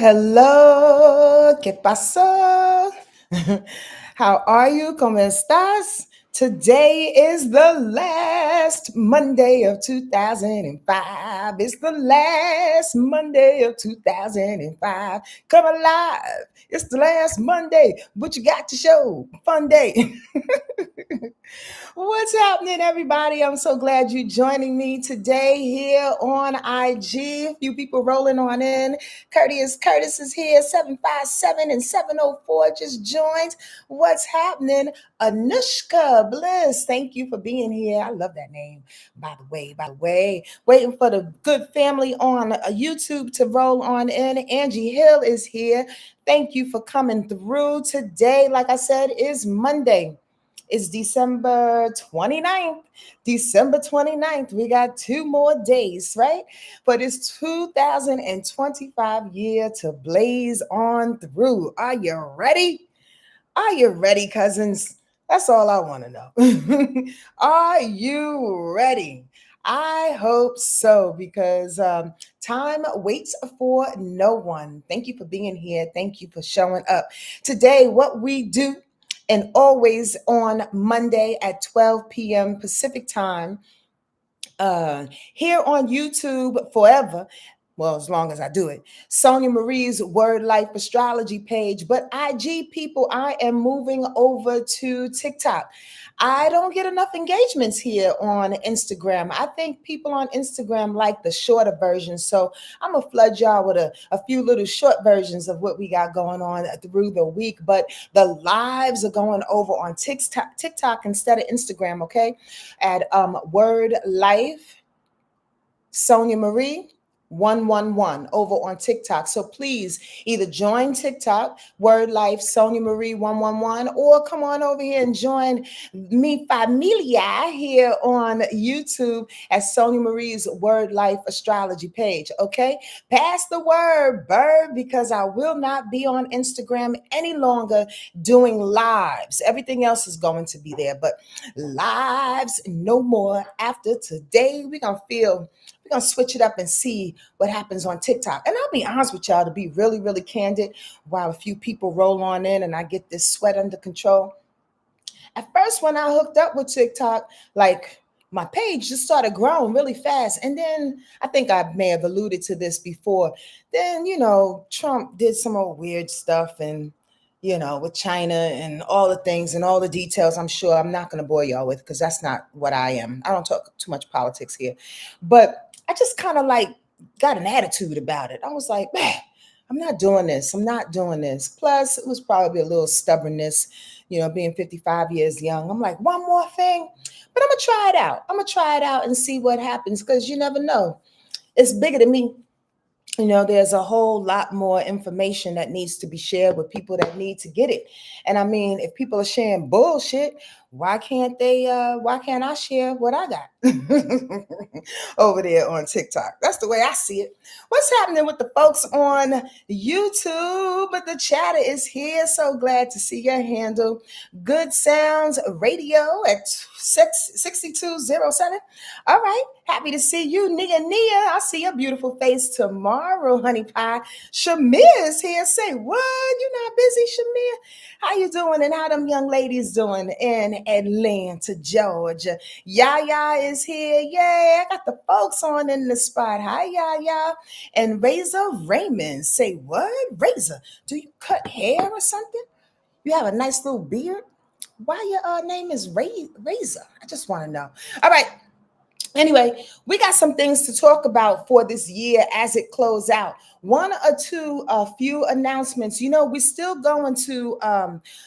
hello. ¿Qué pasó? How are you? ¿Cómo estás? Today is the last Monday of 2005. It's the last Monday of 2005. Come alive. It's the last Monday. What you got to show? Fun day. What's happening, everybody? I'm so glad you're joining me today here on IG. A few people rolling on in. Curtis is here, 757 and 704 just joined. What's happening? Anushka Bliss, thank you for being here. I love that name, by the way. Waiting for the good family on YouTube to roll on in. Angie Hill is here. Thank you for coming through today. Like I said, is Monday. It's December 29th. December 29th. We got 2 more days, right? For this 2025 year to blaze on through. Are you ready? Are you ready, cousins? That's all I want to know. Are you ready? I hope so because time waits for no one. Thank you for being here. Thank you for showing up. Today, what we do, and always on Monday at 12 p.m. Pacific time, here on YouTube forever. Well, as long as I do it. Sonja Marie's Wordlife Astrology page. But IG people, I am moving over to TikTok. I don't get enough engagements here on Instagram. I think people on Instagram like the shorter version. So I'm going to flood y'all with a few little short versions of what we got going on through the week. But the lives are going over on TikTok instead of Instagram, okay? At Word Life, Sonja Marie 111 over on TikTok. So please either join TikTok, Word Life, Sonja Marie 111, or come on over here and join me familia here on YouTube at Sonja Marie's Word Life Astrology page. Okay, pass the word, bird, because I will not be on Instagram any longer doing lives. Everything else is going to be there, but lives no more. After today, we're gonna switch it up and see what happens on TikTok. And I'll be honest with y'all, to be really, really candid, while a few people roll on in and I get this sweat under control. At first, when I hooked up with TikTok, like my page just started growing really fast. And then I think I may have alluded to this before. Then, Trump did some old weird stuff and with China and all the things and all the details. I'm sure I'm not going to bore y'all with because that's not what I am. I don't talk too much politics here. But I just kind of like got an attitude about it. I was like, man, I'm not doing this. I'm not doing this. Plus, it was probably a little stubbornness, being 55 years young. I'm like, one more thing, but I'm going to try it out. I'm going to try it out and see what happens because you never know. It's bigger than me. There's a whole lot more information that needs to be shared with people that need to get it. And I mean, if people are sharing bullshit, why can't I share what I got over there on TikTok? That's the way I see it. What's happening with the folks on YouTube? But the chatter is here. So glad to see your handle. Good Sounds Radio at 6207. All right. Happy to see you, Nia. I'll see your beautiful face tomorrow, honey pie. Shamir is here. Say what? You not busy, Shamir? How you doing? And how them young ladies doing in Atlanta, Georgia? Yaya is here. Yay. I got the folks on in the spot. Hi, Yaya. And Razor Raymond. Say what? Razor, do you cut hair or something? You have a nice little beard? Why your name is Razor? I just want to know. All right. Anyway, we got some things to talk about for this year as it closes out. One or two, a few announcements. We're still going to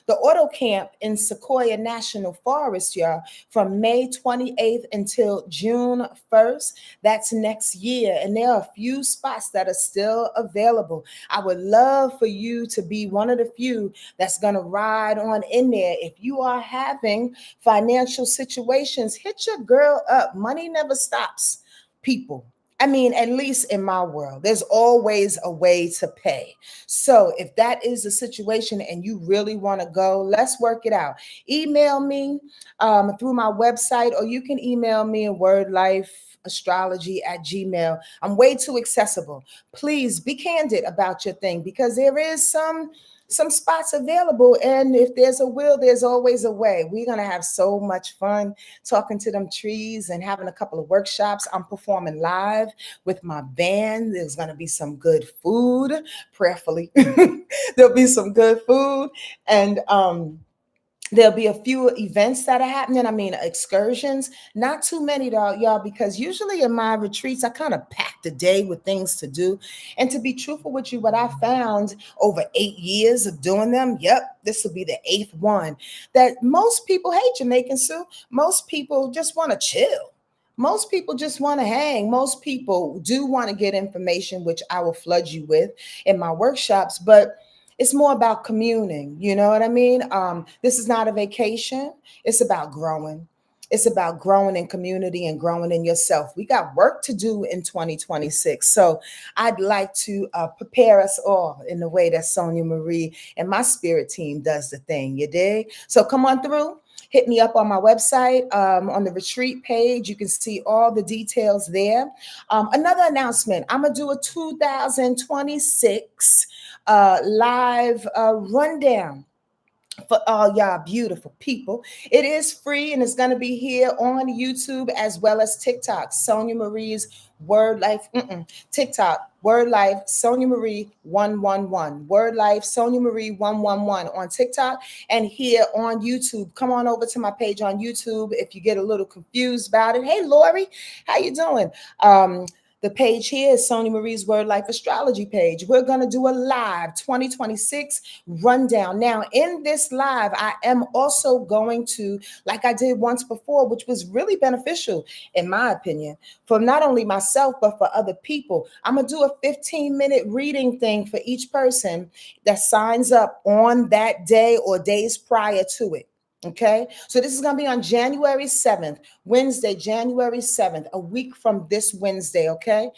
the auto camp in SEQUOIA National Forest, y'all, from May 28th until June 1st. That's next year. And there are a few spots that are still available. I would love for you to be one of the few that's going to ride on in there. If you are having financial situations, hit your girl up. Money never stops people. I mean, at least in my world, there's always a way to pay. So if that is the situation and you really want to go, let's work it out. Email me through my website, or you can email me at wordlifeastrology@gmail. I'm way too accessible. Please be candid about your thing, because there is some spots available, and if there's a will, there's always a way. We're going to have so much fun talking to them trees and having a couple of workshops. I'm performing live with my band. There's going to be some good food, prayerfully. There'll be some good food, and there'll be a few events that are happening. I mean, excursions, not too many though, y'all, because usually in my retreats, I kind of pack the day with things to do. And to be truthful with you, what I found over 8 years of doing them, yep, this will be the eighth one, that most people hate Jamaican Sue. Most people just want to chill. Most people just want to hang. Most people do want to get information, which I will flood you with in my workshops, but it's more about communing. You know what I mean? This is not a vacation. It's about growing. It's about growing in community and growing in yourself. We got work to do in 2026. So I'd like to prepare us all in the way that Sonja Marie and my spirit team does the thing. You dig? So come on through. Hit me up on my website, on the retreat page. You can see all the details there. Another announcement, I'm going to do a 2026 live rundown for all y'all beautiful people. It is free, and it's going to be here on YouTube as well as TikTok. Sonja Marie's Word Life, TikTok, Word Life, Sonja Marie 111. Word Life, Sonja Marie 111 on TikTok, and here on YouTube. Come on over to my page on YouTube if you get a little confused about it. Hey, Lori, how you doing? The page here is Sonja Marie's Word Life Astrology page. We're going to do a live 2026 rundown. Now, in this live, I am also going to, like I did once before, which was really beneficial, in my opinion, for not only myself, but for other people. I'm going to do a 15-minute reading thing for each person that signs up on that day or days prior to it. Okay, so this is going to be on January 7th, Wednesday, January 7th, a week from this Wednesday. Okay,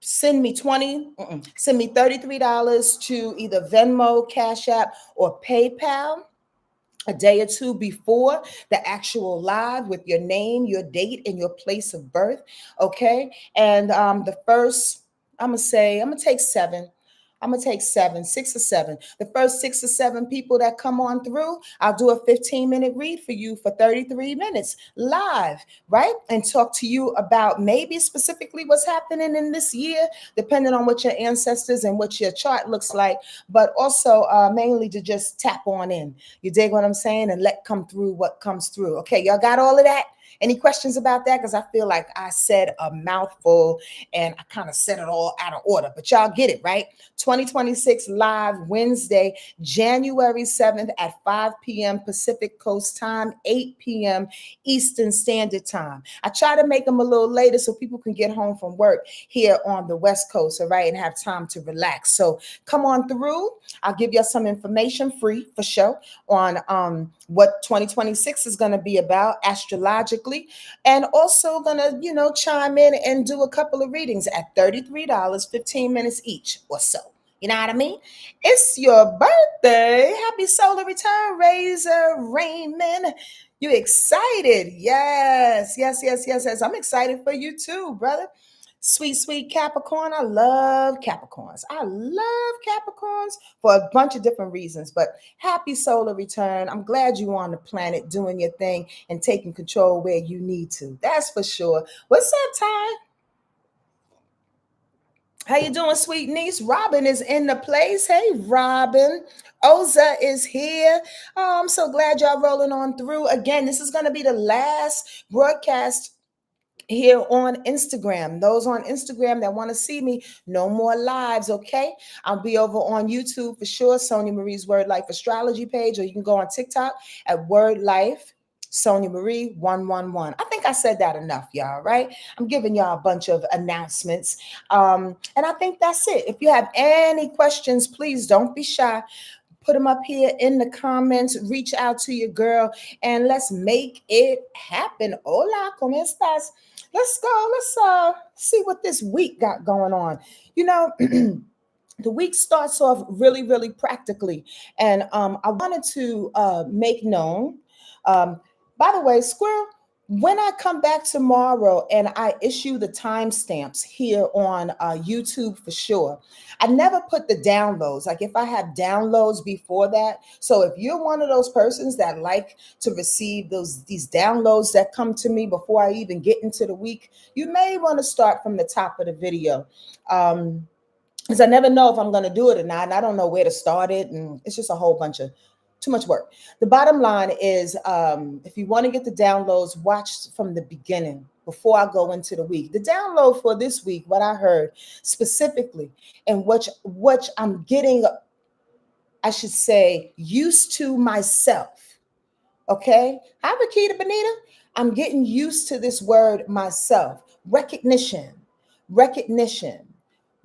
send me $33 to either Venmo, Cash App, or PayPal a day or two before the actual live with your name, your date, and your place of birth. Okay, and the first, I'm gonna take seven. I'm gonna take six or seven. The first 6 or 7 people that come on through, I'll do a 15-minute read for you for 33 minutes live, right? And talk to you about maybe specifically what's happening in this year, depending on what your ancestors and what your chart looks like, but also mainly to just tap on in. You dig what I'm saying? And let come through what comes through. Okay, y'all got all of that? Any questions about that? Because I feel like I said a mouthful and I kind of said it all out of order, but y'all get it, right? 2026 live Wednesday, January 7th at 5 p.m. Pacific Coast time, 8 p.m. Eastern Standard Time. I try to make them a little later so people can get home from work here on the West Coast, all right, and have time to relax. So come on through. I'll give you some information free for sure on what 2026 is going to be about astrologically, and also going to, chime in and do a couple of readings at $33, 15 minutes each or so. You know what I mean? It's your birthday. Happy solar return, Razor Raymond. You excited? Yes. I'm excited for you too, brother. Sweet Capricorn. I love Capricorns. For a bunch of different reasons, but happy solar return. I'm glad you're on the planet doing your thing and taking control where you need to. That's for sure. What's up, Ty? How you doing, sweet niece? Robin is in the place. Hey, Robin. Oza is here. Oh, I'm so glad y'all rolling on through. Again, this is going to be the last broadcast here on Instagram. Those on Instagram that want to see me, no more lives, okay? I'll be over on YouTube for sure, Sonja Marie's Word Life Astrology page, or you can go on TikTok at Word Life Sonja Marie 111. I think I said that enough, y'all, right? I'm giving y'all a bunch of announcements. And I think that's it. If you have any questions, please don't be shy. Put them up here in the comments. Reach out to your girl and let's make it happen. Hola, ¿cómo estás? let's go. Let's see what this week got going on. You know, the week starts off really, really practically. And I wanted to make known, um, by the way, Squirrel, when I come back tomorrow and I issue the timestamps here on YouTube for sure, I never put the downloads. Like if I have downloads before that. So if you're one of those persons that like to receive these downloads that come to me before I even get into the week, you may want to start from the top of the video. Because I never know if I'm going to do it or not, and I don't know where to start it, and it's just a whole bunch of too much work. The bottom line is, if you want to get the downloads, watch from the beginning before I go into the week. The download for this week, what I heard specifically, and what I'm getting, I should say, used to myself. Okay, hi Rakita Benita. I'm getting used to this word myself. Recognition,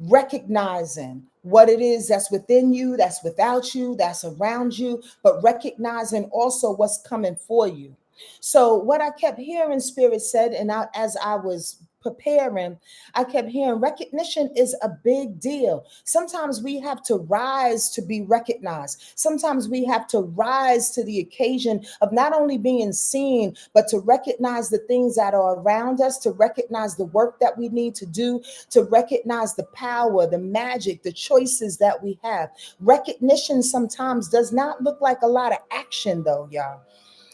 recognizing what it is that's within you, that's without you, that's around you, but recognizing also what's coming for you. So what I kept hearing Spirit said, and as I was preparing, I kept hearing recognition is a big deal. Sometimes we have to rise to be recognized. Sometimes we have to rise to the occasion of not only being seen, but to recognize the things that are around us, to recognize the work that we need to do, to recognize the power, the magic, the choices that we have. Recognition sometimes does not look like a lot of action, though, y'all.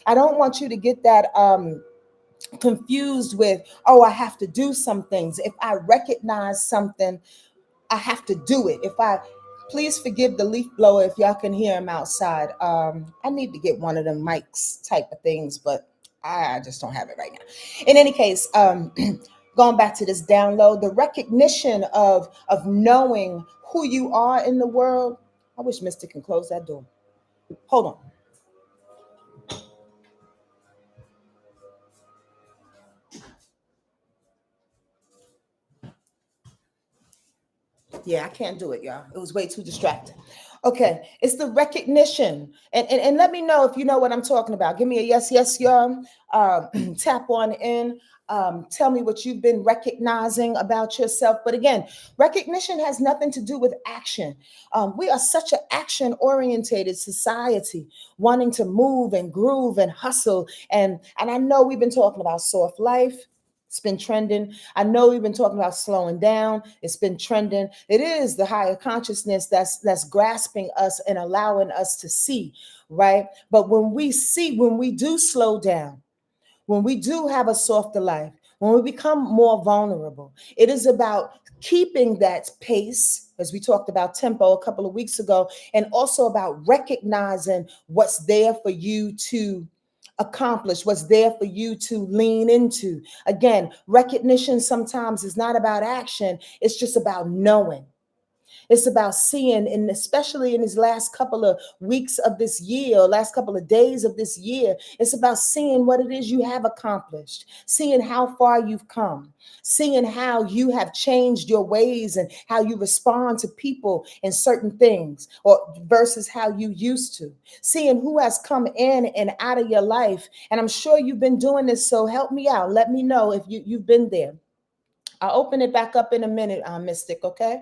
I don't want you to get that confused with, oh, I have to do some things. If I recognize something, I have to do it. Please forgive the leaf blower if y'all can hear him outside. I need to get one of them mics type of things, but I just don't have it right now. In any case, going back to this download, the recognition of knowing who you are in the world. I wish Mr. can close that door. Hold on. Yeah, I can't do it, y'all. It was way too distracting. Okay, it's the recognition. And let me know if you know what I'm talking about. Give me a yes, yes, y'all. Tap on in. Tell me what you've been recognizing about yourself. But again, recognition has nothing to do with action. We are such an action-orientated society, wanting to move and groove and hustle. And I know we've been talking about soft life. It's been trending. I know we've been talking about slowing down. It's been trending. It is the higher consciousness that's grasping us and allowing us to see, right? But when we do slow down, when we do have a softer life, when we become more vulnerable, it is about keeping that pace, as we talked about tempo a couple of weeks ago, and also about recognizing what's there for you to accomplish, what's there for you to lean into. Again, recognition sometimes is not about action, it's just about knowing. It's about seeing, and especially in these last couple of weeks of this year, or last couple of days of this year, it's about seeing what it is you have accomplished, seeing how far you've come, seeing how you have changed your ways and how you respond to people and certain things, or versus how you used to, seeing who has come in and out of your life. And I'm sure you've been doing this, so help me out. Let me know if you've been there. I'll open it back up in a minute, Mystic, okay?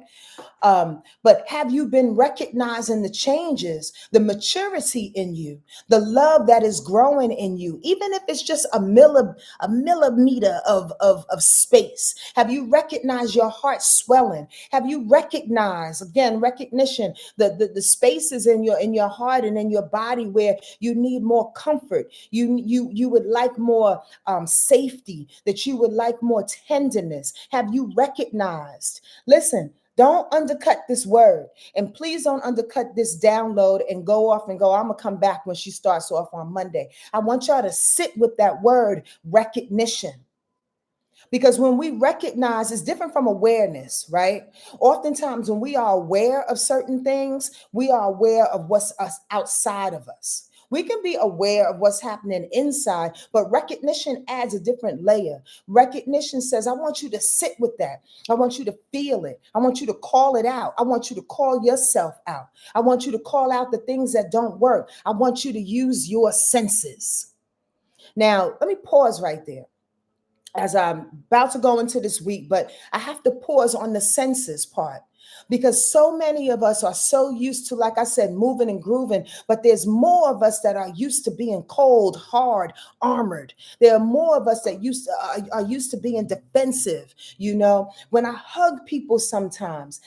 But have you been recognizing the changes, the maturity in you, the love that is growing in you, even if it's just a millimeter of space? Have you recognized your heart swelling? Have you recognized, again, recognition, the spaces in your heart and in your body where you need more comfort, you would like more safety, that you would like more tenderness? Have you recognized? Listen, don't undercut this word. And please don't undercut this download and go off and go, I'm going to come back when she starts off on Monday. I want y'all to sit with that word, recognition. Because when we recognize, it's different from awareness, right? Oftentimes when we are aware of certain things, we are aware of what's outside of us. We can be aware of what's happening inside, but recognition adds a different layer. Recognition says, I want you to sit with that. I want you to feel it. I want you to call it out. I want you to call yourself out. I want you to call out the things that don't work. I want you to use your senses. Now, let me pause right there. as I'm about to go into this week, but I have to pause on the senses part because so many of us are so used to, like I said, moving and grooving, but there's more of us that are used to being cold, hard, armored. There are more of us that are used to being defensive. You know, when I hug people sometimes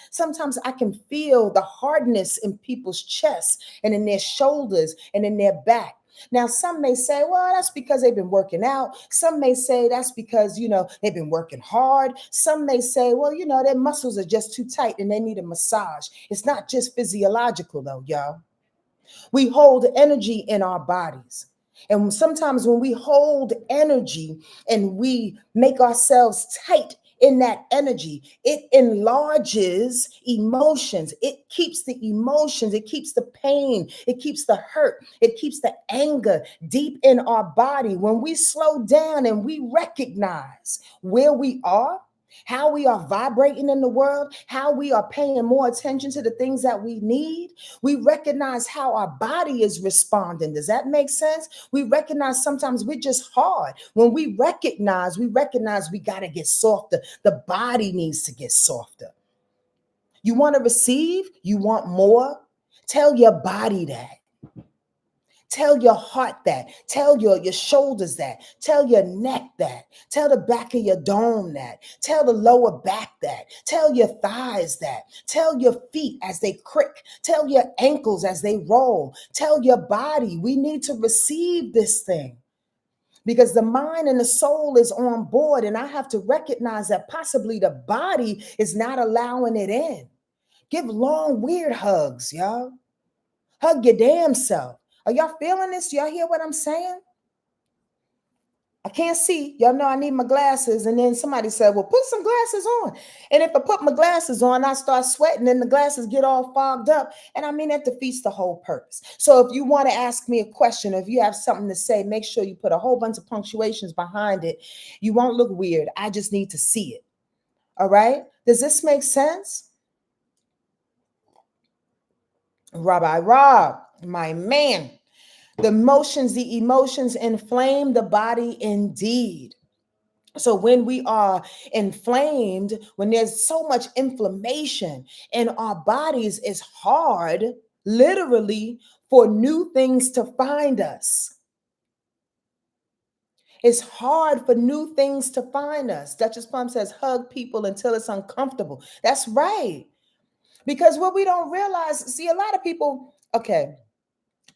I can feel the hardness in people's chests and in their shoulders and in their back. Now, some may say, well, that's because they've been working out. Some may say that's because, they've been working hard. Some may say, well, their muscles are just too tight and they need a massage. It's not just physiological, though, y'all. We hold energy in our bodies. And sometimes when we hold energy and we make ourselves tight in that energy, it enlarges emotions. It keeps the emotions, it keeps the pain, it keeps the hurt, it keeps the anger deep in our body. When we slow down and we recognize where we are, how we are vibrating in the world, how we are paying more attention to the things that we need. We recognize how our body is responding. Does that make sense? We recognize sometimes we're just hard. When we recognize we got to get softer. The body needs to get softer. You want to receive? You want more? Tell your body that. Tell your heart that. Tell your shoulders that. Tell your neck that. Tell the back of your dome that. Tell the lower back that. Tell your thighs that. Tell your feet as they crick. Tell your ankles as they roll. Tell your body, we need to receive this thing. Because the mind and the soul is on board, and I have to recognize that possibly the body is not allowing it in. Give long, weird hugs, y'all. Hug your damn self. Are y'all feeling this? Y'all hear what I'm saying? I can't see. Y'all know I need my glasses. And then somebody said, well, put some glasses on. And if I put my glasses on, I start sweating and the glasses get all fogged up. And I mean, that defeats the whole purpose. So if you want to ask me a question, if you have something to say, make sure you put a whole bunch of punctuations behind it. You won't look weird. I just need to see it. All right? Does this make sense? Rabbi Rob, my man. The emotions inflame the body indeed. So when we are inflamed, when there's so much inflammation in our bodies, it's hard, literally, for new things to find us. It's hard for new things to find us. Duchess Plum says, hug people until it's uncomfortable. That's right. Because what we don't realize, see, a lot of people, okay,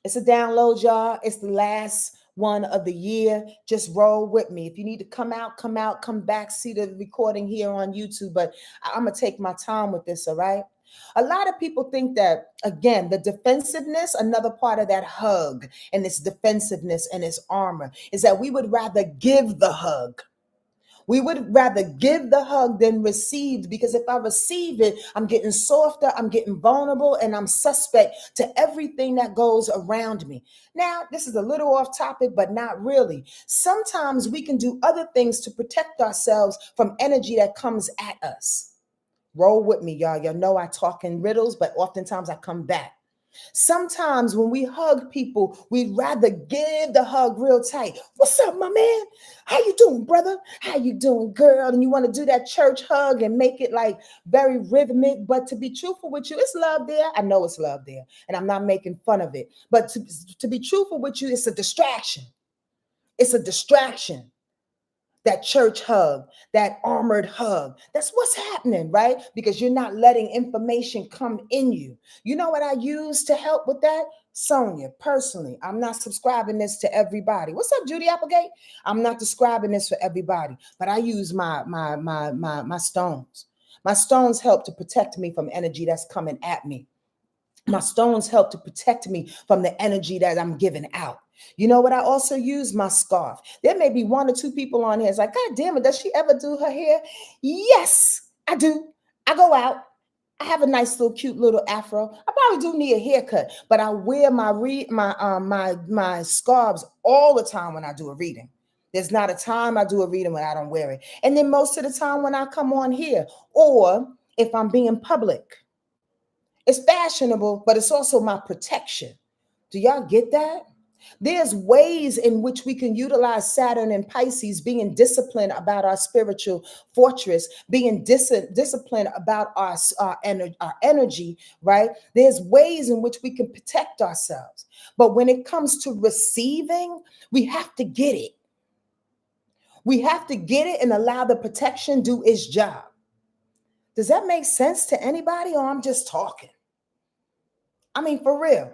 it's a download, y'all. It's the last one of the year. Just roll with me. If you need to come out, come back, see the recording here on YouTube. But I'm going to take my time with this, all right? A lot of people think that, again, the defensiveness, another part of that hug and this defensiveness and this armor, is that we would rather give the hug. We would rather give the hug than receive, because if I receive it, I'm getting softer, I'm getting vulnerable, and I'm suspect to everything that goes around me. Now, this is a little off topic, but not really. Sometimes we can do other things to protect ourselves from energy that comes at us. Roll with me, y'all. Y'all know I talk in riddles, but oftentimes I come back. Sometimes when we hug people, we'd rather give the hug real tight. What's up, my man? How you doing, brother? How you doing, girl? And you want to do that church hug and make it like very rhythmic. But to be truthful with you, it's love there. I know it's love there. And I'm not making fun of it. But to be truthful with you, it's a distraction. It's a distraction. That church hug, that armored hug. That's what's happening, right? Because you're not letting information come in you. You know what I use to help with that? Sonja, personally, I'm not subscribing this to everybody. What's up, Judy Applegate? I'm not describing this for everybody, but I use my stones. My stones help to protect me from energy that's coming at me. My stones help to protect me from the energy that I'm giving out. You know what? I also use my scarf. There may be one or two people on here. It's like, God damn it, does she ever do her hair? Yes, I do. I go out. I have a nice little cute little afro. I probably do need a haircut, but I wear my scarves all the time when I do a reading. There's not a time I do a reading when I don't wear it. And then most of the time when I come on here, or if I'm being public. It's fashionable, but it's also my protection. Do y'all get that? There's ways in which we can utilize Saturn and Pisces, being disciplined about our spiritual fortress, being disciplined about our energy, right? There's ways in which we can protect ourselves. But when it comes to receiving, we have to get it. We have to get it and allow the protection do its job. Does that make sense to anybody, or I'm just talking? I mean, for real.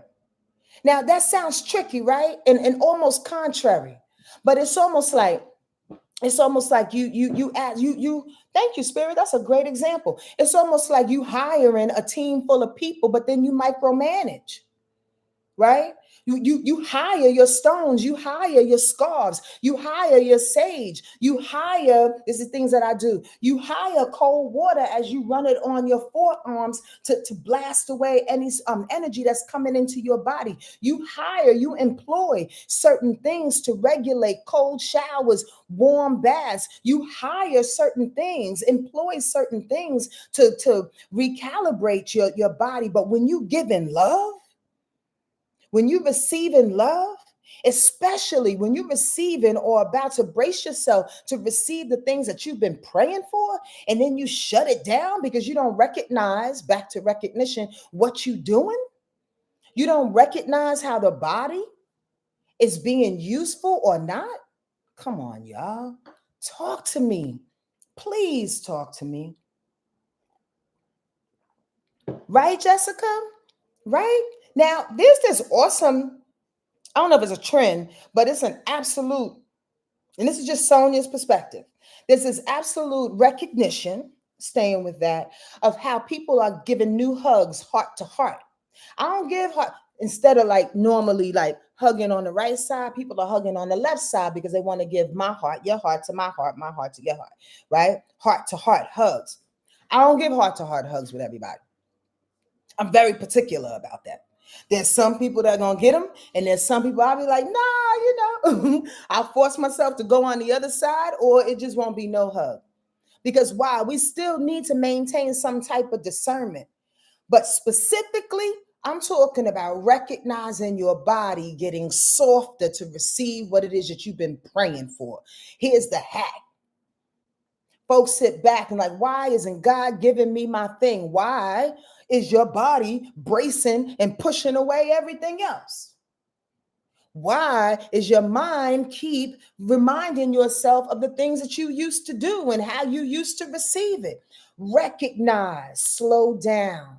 Now that sounds tricky, right? And almost contrary, but it's almost like you thank you, Spirit. That's a great example. It's almost like you hiring a team full of people, but then you micromanage. Right? You hire your stones, you hire your scarves, you hire your sage, you hire, this is things that I do. You hire cold water as you run it on your forearms to blast away any energy that's coming into your body. You employ certain things to regulate cold showers, warm baths. You hire certain things, employ certain things to recalibrate your body. But when you give in love, when you receive in love, especially when you're receiving or about to brace yourself to receive the things that you've been praying for, and then you shut it down because you don't recognize, back to recognition, what you're doing. You don't recognize how the body is being useful or not. Come on, y'all. Talk to me. Please talk to me. Right, Jessica? Right? Now, there's this awesome, I don't know if it's a trend, but it's an absolute, and this is just Sonja's perspective. This is absolute recognition, staying with that, of how people are giving new hugs heart to heart. I don't give heart, instead of like normally like hugging on the right side, people are hugging on the left side because they want to give my heart to my heart to your heart, right? Heart to heart hugs. I don't give heart to heart hugs with everybody. I'm very particular about that. There's some people that are going to get them, and there's some people I'll be like, nah, I'll force myself to go on the other side, or it just won't be no hug. Because why? We still need to maintain some type of discernment. But specifically, I'm talking about recognizing your body getting softer to receive what it is that you've been praying for. Here's the hack. Folks sit back and like, why isn't God giving me my thing? Why is your body bracing and pushing away everything else? Why is your mind keep reminding yourself of the things that you used to do and how you used to receive it? Recognize, slow down,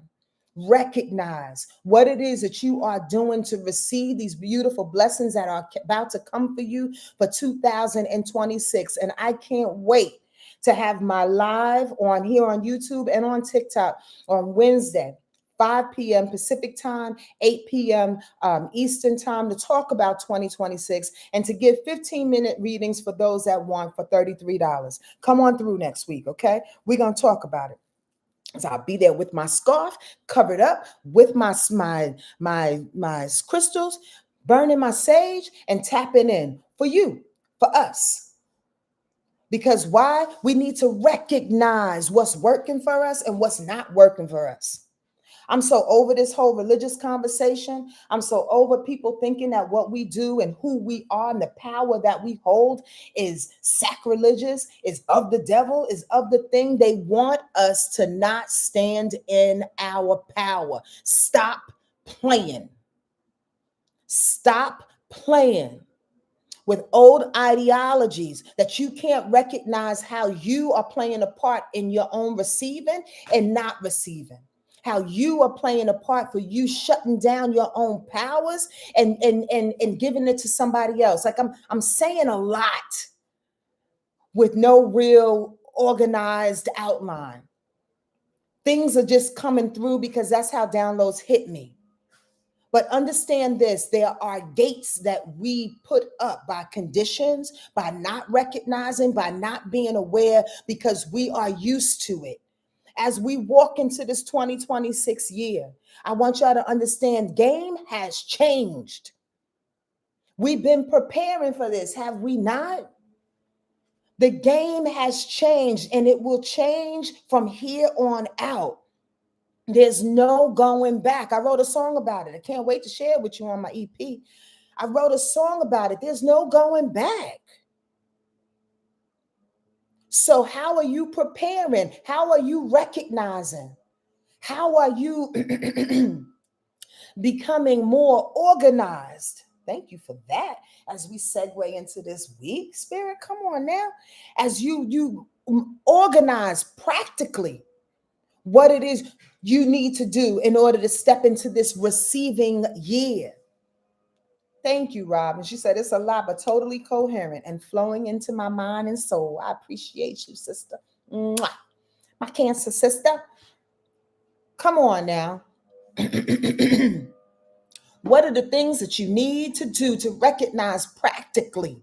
recognize what it is that you are doing to receive these beautiful blessings that are about to come for you for 2026. And I can't wait to have my live on here on YouTube and on TikTok on Wednesday, 5 p.m. Pacific time, 8 p.m. Eastern time, to talk about 2026 and to give 15-minute readings for those that want for $33. Come on through next week, okay? We're going to talk about it. So I'll be there with my scarf covered up, with my crystals, burning my sage and tapping in for you, for us. Because why? We need to recognize what's working for us and what's not working for us. I'm so over this whole religious conversation. I'm so over people thinking that what we do and who we are and the power that we hold is sacrilegious, is of the devil, is of the thing. They want us to not stand in our power. Stop playing. Stop playing with old ideologies that you can't recognize how you are playing a part in your own receiving and not receiving. How you are playing a part for you shutting down your own powers and giving it to somebody else. Like I'm saying a lot with no real organized outline. Things are just coming through because that's how downloads hit me. But understand this, there are gates that we put up by conditions, by not recognizing, by not being aware, because we are used to it. As we walk into this 2026 year, I want y'all to understand game has changed. We've been preparing for this, have we not? The game has changed, and it will change from here on out. There's no going back. I wrote a song about it. I can't wait to share it with you on my EP. I wrote a song about it. There's no going back. So how are you preparing? How are you recognizing? How are you becoming more organized? Thank you for that. As we segue into this week, Spirit, come on now. As you organize practically what it is you need to do in order to step into this receiving year. Thank you, Rob. And she said it's a lot, but totally coherent and flowing into my mind and soul. I appreciate you, sister. Mwah. My Cancer sister. Come on now. What are the things that you need to do to recognize practically?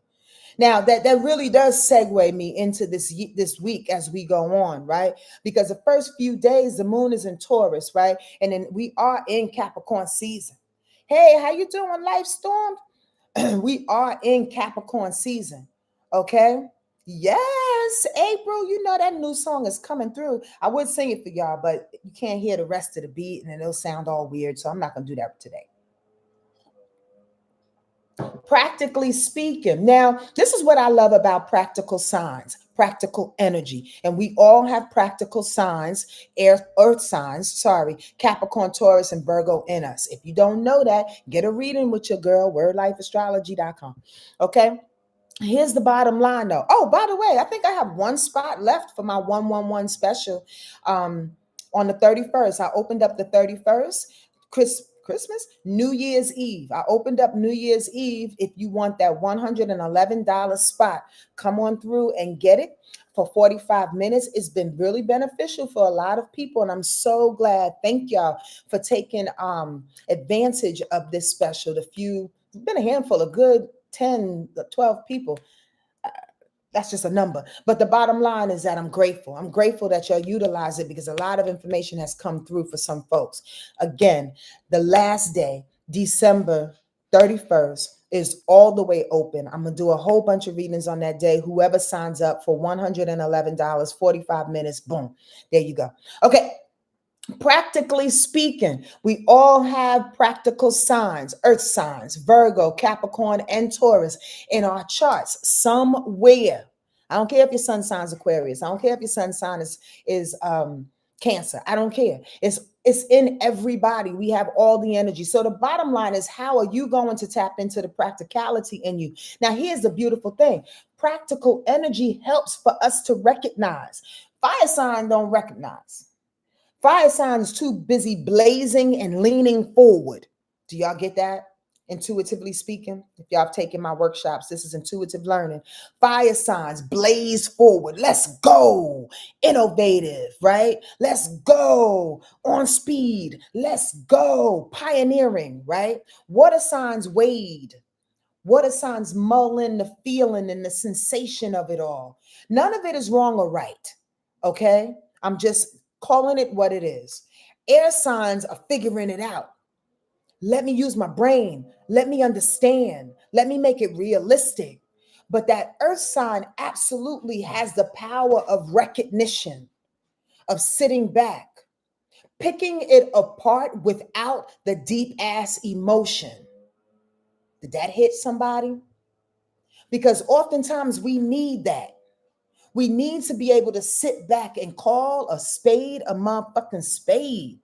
Now that really does segue me into this week as we go on, right? Because the first few days the moon is in Taurus, right? And then we are in Capricorn season. Hey, how you doing, Life Storm? We are in Capricorn season. Okay. Yes, April, you know that new song is coming through. I would sing it for y'all, but you can't hear the rest of the beat and it'll sound all weird. So I'm not going to do that today. Practically speaking. Now, this is what I love about practical signs, practical energy. And we all have practical signs, earth signs, Capricorn, Taurus, and Virgo in us. If you don't know that, get a reading with your girl, wordlifeastrology.com. Okay. Here's the bottom line though. Oh, by the way, I think I have one spot left for my 111 special on the 31st. I opened up the 31st. Christmas, New Year's Eve. I opened up New Year's Eve. If you want that $111 spot, come on through and get it for 45 minutes. It's been really beneficial for a lot of people. And I'm so glad. Thank y'all for taking advantage of this special. It's been a handful of good 10, 12 people. That's just a number. But the bottom line is that I'm grateful. I'm grateful that y'all utilize it because a lot of information has come through for some folks. Again, the last day, December 31st, is all the way open. I'm going to do a whole bunch of readings on that day. Whoever signs up for $111, 45 minutes, boom, there you go. Okay. Practically speaking, we all have practical signs, earth signs, Virgo, Capricorn, and Taurus in our charts somewhere. I don't care if your sun sign's Aquarius. I don't care if your sun sign is Cancer. I don't care. It's in everybody. We have all the energy. So the bottom line is, how are you going to tap into the practicality in you? Now, here's the beautiful thing. Practical energy helps for us to recognize. Fire sign don't recognize. Fire sign is too busy blazing and leaning forward. Do y'all get that? Intuitively speaking, if y'all have taken my workshops, this is intuitive learning. Fire signs blaze forward. Let's go. Innovative, right? Let's go. On speed. Let's go. Pioneering, right? Water signs wade. Water signs mull in the feeling and the sensation of it all. None of it is wrong or right. Okay? I'm just calling it what it is. Air signs are figuring it out. Let me use my brain. Let me understand. Let me make it realistic. But that earth sign absolutely has the power of recognition, of sitting back, picking it apart without the deep ass emotion. Did that hit somebody? Because oftentimes we need that. We need to be able to sit back and call a spade a motherfucking spade.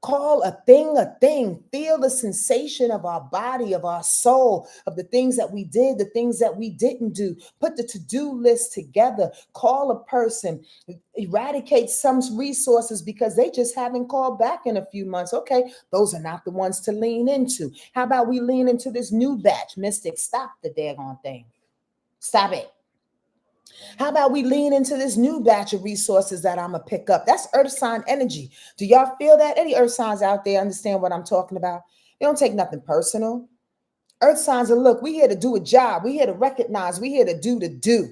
Call a thing. Feel the sensation of our body, of our soul, of the things that we did, the things that we didn't do. Put the to-do list together. Call a person. Eradicate some resources because they just haven't called back in a few months. Okay, those are not the ones to lean into. How about we lean into this new batch? Mystic, stop the daggone thing. Stop it. How about we lean into this new batch of resources that I'm going to pick up? That's earth sign energy. Do y'all feel that? Any earth signs out there understand what I'm talking about? You don't take nothing personal. Earth signs are, look, we here to do a job. We here to recognize. We here to do.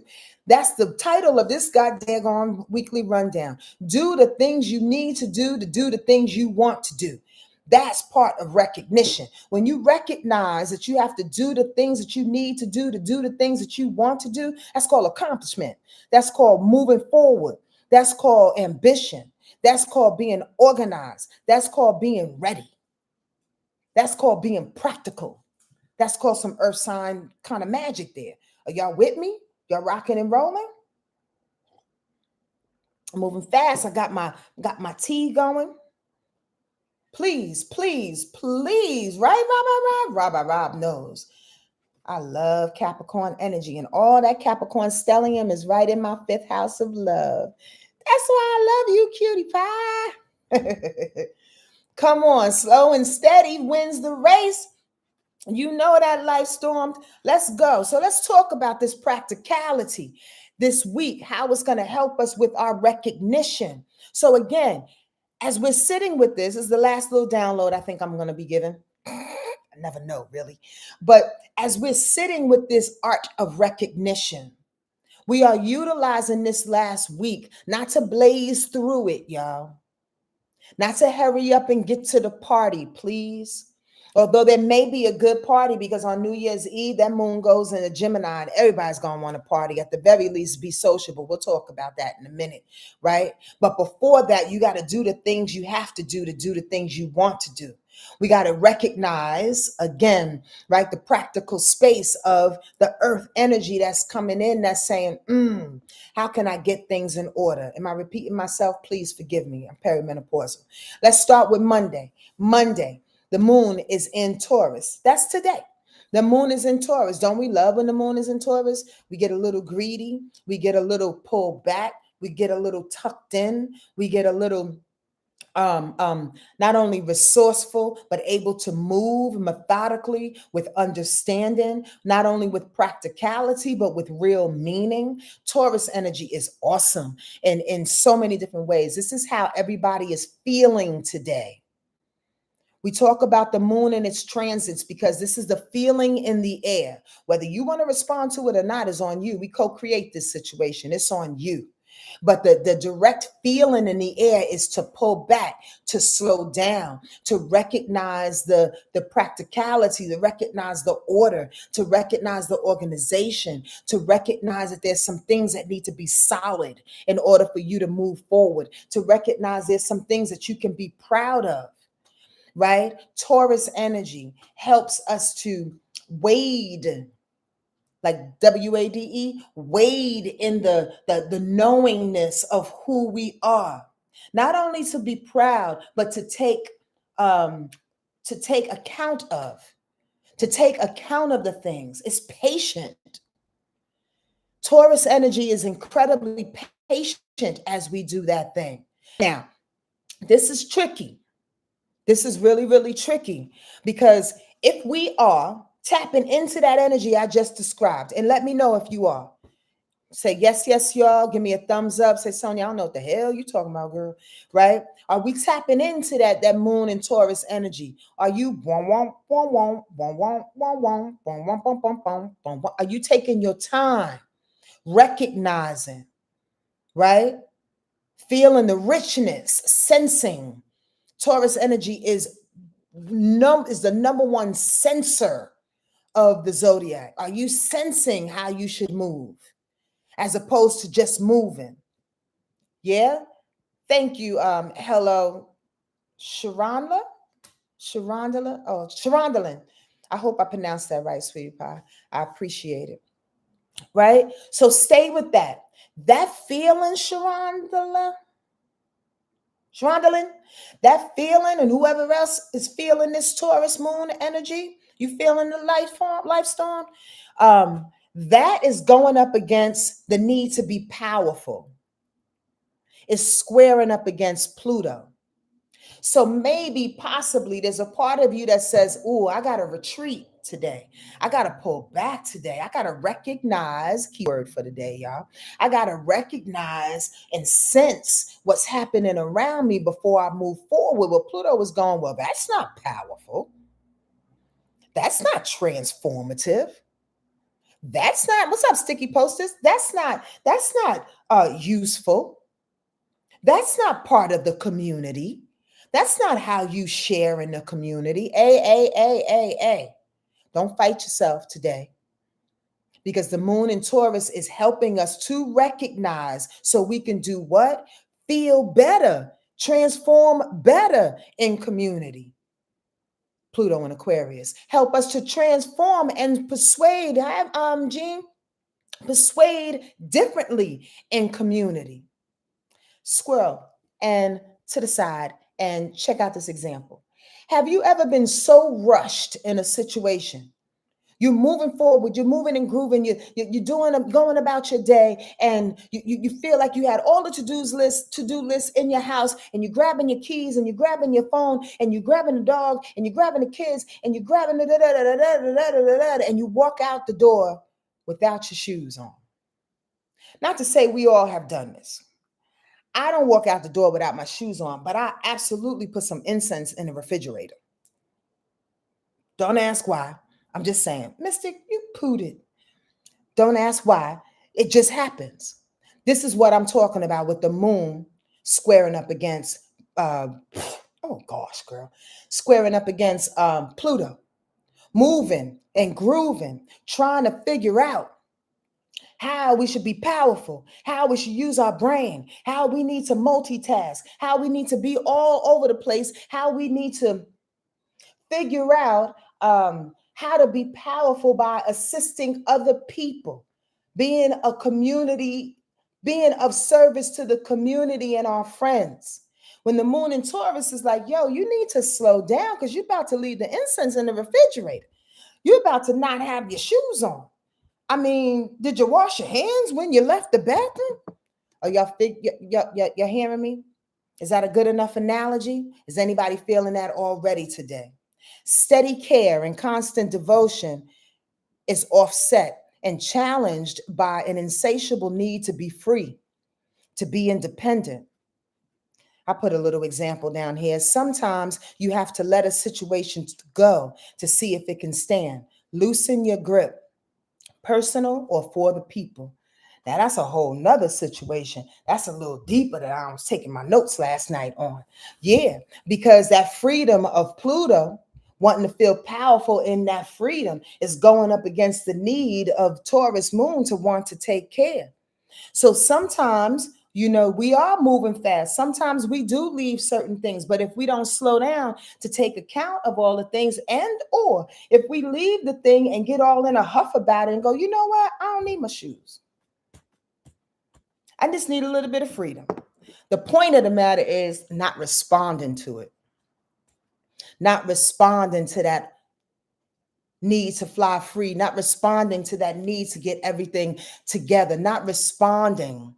That's the title of this goddamn weekly rundown. Do the things you need to do the things you want to do. That's part of recognition. When you recognize that you have to do the things that you need to do the things that you want to do, that's called accomplishment. That's called moving forward. That's called ambition. That's called being organized. That's called being ready. That's called being practical. That's called some earth sign kind of magic there. Are y'all with me? Y'all rocking and rolling? I'm moving fast. I got my tea going. Please, please, please, right? Rob knows. I love Capricorn energy, and all that Capricorn stellium is right in my fifth house of love. That's why I love you, cutie pie. Come on, slow and steady wins the race. You know that life stormed. Let's go. So let's talk about this practicality this week, how it's going to help us with our recognition. So again, as we're sitting with this is the last little download I think I'm going to be given. I never know, really. But as we're sitting with this art of recognition, we are utilizing this last week not to blaze through it, y'all. Not to hurry up and get to the party, please. Although there may be a good party because on New Year's Eve, that moon goes into Gemini and everybody's going to want to party. At the very least, be sociable. We'll talk about that in a minute, right? But before that, you got to do the things you have to do the things you want to do. We got to recognize, again, right, the practical space of the earth energy that's coming in that's saying, how can I get things in order? Am I repeating myself? Please forgive me. I'm perimenopausal. Let's start with Monday. Monday. The moon is in Taurus. That's today. The moon is in Taurus. Don't we love when the moon is in Taurus? We get a little greedy. We get a little pulled back. We get a little tucked in. We get a little not only resourceful, but able to move methodically with understanding, not only with practicality, but with real meaning. Taurus energy is awesome in so many different ways. This is how everybody is feeling today. We talk about the moon and its transits because this is the feeling in the air. Whether you want to respond to it or not is on you. We co-create this situation. It's on you. But the direct feeling in the air is to pull back, to slow down, to recognize the practicality, to recognize the order, to recognize the organization, to recognize that there's some things that need to be solid in order for you to move forward, to recognize there's some things that you can be proud of. Right? Taurus energy helps us to wade, like WADE, wade in the knowingness of who we are. Not only to be proud, but to take account of, the things. It's patient. Taurus energy is incredibly patient as we do that thing. Now, this is tricky. This is really, really tricky because if we are tapping into that energy I just described, and let me know if you are. Say yes, yes, y'all. Give me a thumbs up. Say, Sonja, I don't know what the hell you talking about, girl. Right? Are we tapping into that moon and Taurus energy? Are you are you taking your time, recognizing, right? Feeling the richness, sensing. Taurus energy is the number one sensor of the zodiac. Are you sensing how you should move as opposed to just moving? Yeah. Thank you. Hello, Sharandla. Sharandalin. I hope I pronounced that right, sweetie pie. I appreciate it. Right. So stay with that. That feeling, Sharandalin, that feeling, and whoever else is feeling this Taurus moon energy, you feeling the life storm, that is going up against the need to be powerful. It's squaring up against Pluto. So maybe, possibly, there's a part of you that says, oh, I got to retreat today. I got to pull back today. I got to recognize, keyword for the day, y'all. I got to recognize and sense what's happening around me before I move forward. Well, Pluto was going, well, that's not powerful. That's not transformative. That's not, what's up, Sticky Posters? That's not useful. That's not part of the community. That's not how you share in the community. Don't fight yourself today. Because the moon in Taurus is helping us to recognize so we can do what? Feel better, transform better in community. Pluto in Aquarius. Help us to transform and persuade, Jean, persuade differently in community. Squirrel, and to the side, and check out this example. Have you ever been so rushed in a situation? You're moving forward, you're moving and grooving, you're going about your day, and you feel like you had all the to-do lists in your house, and you're grabbing your keys, and you're grabbing your phone, and you're grabbing the dog, and you're grabbing the kids, and you're grabbing and you walk out the door without your shoes on. Not to say we all have done this. I don't walk out the door without my shoes on, but I absolutely put some incense in the refrigerator. Don't ask why. I'm just saying, Mystic, you pooted. Don't ask why. It just happens. This is what I'm talking about with the moon squaring up against, squaring up against Pluto, moving and grooving, trying to figure out how we should be powerful, how we should use our brain, how we need to multitask, how we need to be all over the place, how we need to figure out how to be powerful by assisting other people, being a community, being of service to the community and our friends. When the moon in Taurus is like, yo, you need to slow down because you're about to leave the incense in the refrigerator. You're about to not have your shoes on. I mean, did you wash your hands when you left the bathroom? Are y'all hearing me? Is that a good enough analogy? Is anybody feeling that already today? Steady care and constant devotion is offset and challenged by an insatiable need to be free, to be independent. I put a little example down here. Sometimes you have to let a situation go to see if it can stand. Loosen your grip, personal or for the people. Now, that's a whole nother situation. That's a little deeper than I was taking my notes last night on. Yeah, because that freedom of Pluto, wanting to feel powerful in that freedom, is going up against the need of Taurus moon to want to take care. So sometimes, we are moving fast. Sometimes we do leave certain things, but if we don't slow down to take account of all the things, and or if we leave the thing and get all in a huff about it and go, you know what? I don't need my shoes. I just need a little bit of freedom. The point of the matter is not responding to it, not responding to that need to fly free, not responding to that need to get everything together, not responding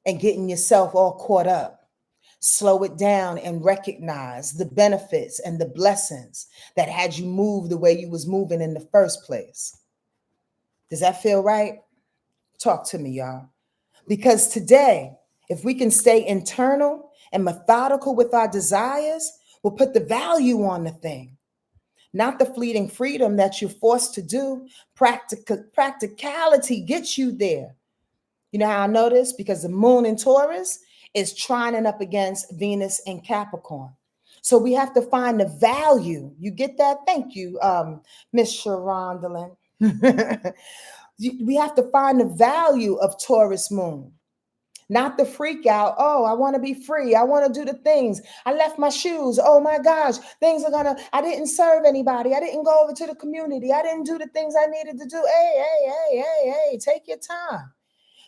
and getting yourself all caught up. Slow it down and recognize the benefits and the blessings that had you move the way you was moving in the first place. Does that feel right? Talk to me, y'all. Because today, if we can stay internal and methodical with our desires, we'll put the value on the thing, not the fleeting freedom that you're forced to do. Practicality gets you there. You know how I know this? Because the moon in Taurus is trining up against Venus in Capricorn. So we have to find the value. You get that? Thank you, Miss Sharondelin. We have to find the value of Taurus moon, not the freak out. Oh, I want to be free. I want to do the things. I left my shoes. Oh my gosh, I didn't serve anybody. I didn't go over to the community. I didn't do the things I needed to do. Hey, take your time.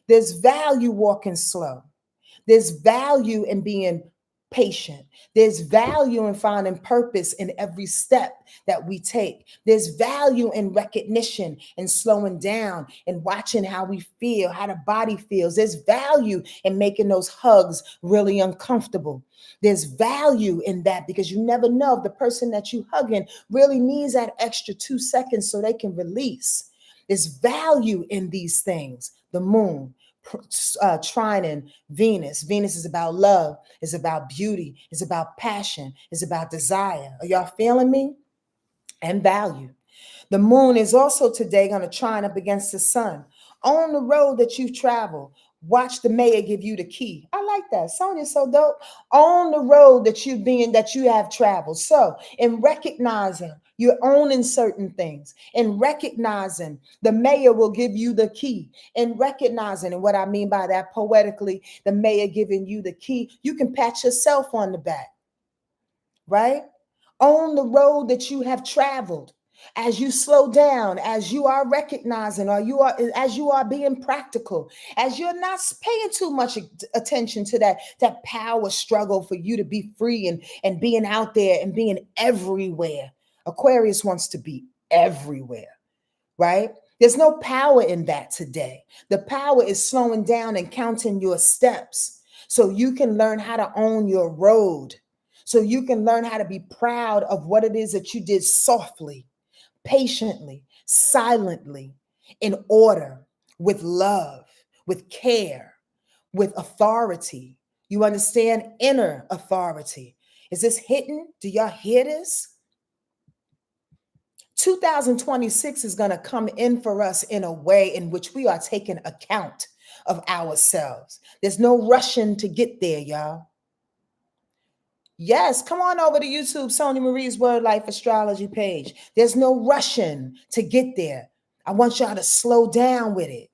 There's value walking slow. There's value in being patient. There's value in finding purpose in every step that we take. There's value in recognition and slowing down and watching how we feel, how the body feels. There's value in making those hugs really uncomfortable. There's value in that because you never know if the person that you're hugging really needs that extra 2 seconds so they can release. There's value in these things. The moon, trining Venus. Venus is about love, is about beauty, is about passion, is about desire. Are y'all feeling me? And value. The moon is also today going to trine up against the sun. On the road that you've traveled, watch the mayor give you the key. I like that. Sonja's so dope. On the road that you have traveled. So in recognizing you're owning certain things, in recognizing the mayor will give you the key, in recognizing, and what I mean by that poetically, the mayor giving you the key, you can pat yourself on the back, right? Own the road that you have traveled. As you slow down, as you are recognizing, or as you are being practical, as you're not paying too much attention to that power struggle for you to be free and being out there and being everywhere. Aquarius wants to be everywhere, right? There's no power in that today. The power is slowing down and counting your steps so you can learn how to own your road, so you can learn how to be proud of what it is that you did softly, patiently, silently, in order, with love, with care, with authority. You understand? Inner authority. Is this hitting? Do y'all hear this? 2026 is going to come in for us in a way in which we are taking account of ourselves. There's no rushing to get there, y'all. Yes, come on over to YouTube, Sonja Marie's Wordlife Astrology page. There's no rushing to get there. I want y'all to slow down with it.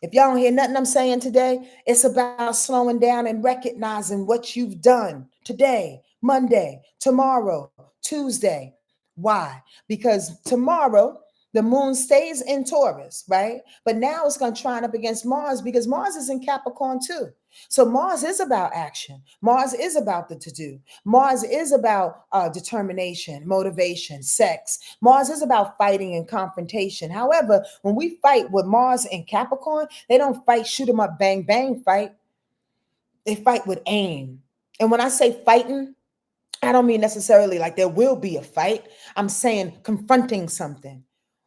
If y'all don't hear nothing I'm saying today, it's about slowing down and recognizing what you've done today, Monday, tomorrow, Tuesday. Why? Because tomorrow the moon stays in Taurus, right? But now it's going to trine up against Mars because Mars is in Capricorn too. So Mars is about action. Mars is about the to-do. Mars is about determination, motivation, sex. Mars is about fighting and confrontation. However, when we fight with Mars and Capricorn, they don't fight shoot 'em up, bang, bang fight. They fight with aim. And when I say fighting, I don't mean necessarily like there will be a fight. I'm saying confronting something.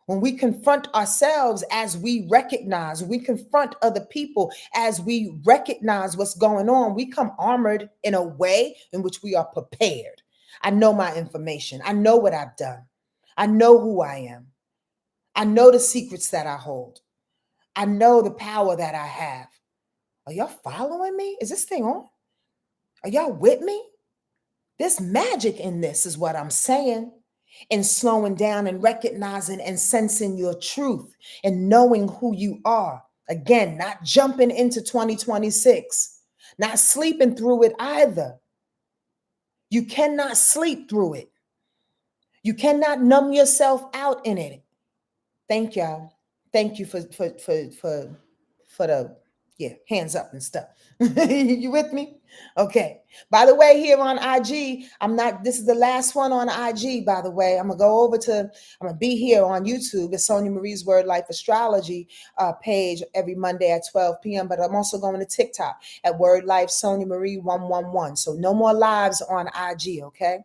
When we confront ourselves as we recognize, we confront other people as we recognize what's going on, we come armored in a way in which we are prepared. I know my information. I know what I've done. I know who I am. I know the secrets that I hold. I know the power that I have. Are y'all following me? Is this thing on? Are y'all with me? There's magic in this, is what I'm saying. In slowing down and recognizing and sensing your truth and knowing who you are. Again, not jumping into 2026, not sleeping through it either. You cannot sleep through it. You cannot numb yourself out in it. Thank y'all. Thank you for the hands up and stuff. You with me? Okay. By the way, here on IG, this is the last one on IG, by the way. I'm going to be here on YouTube. It's Sonja Marie's Wordlife Astrology page every Monday at 12 p.m. But I'm also going to TikTok at Wordlife Sonja Marie 111. So no more lives on IG, okay?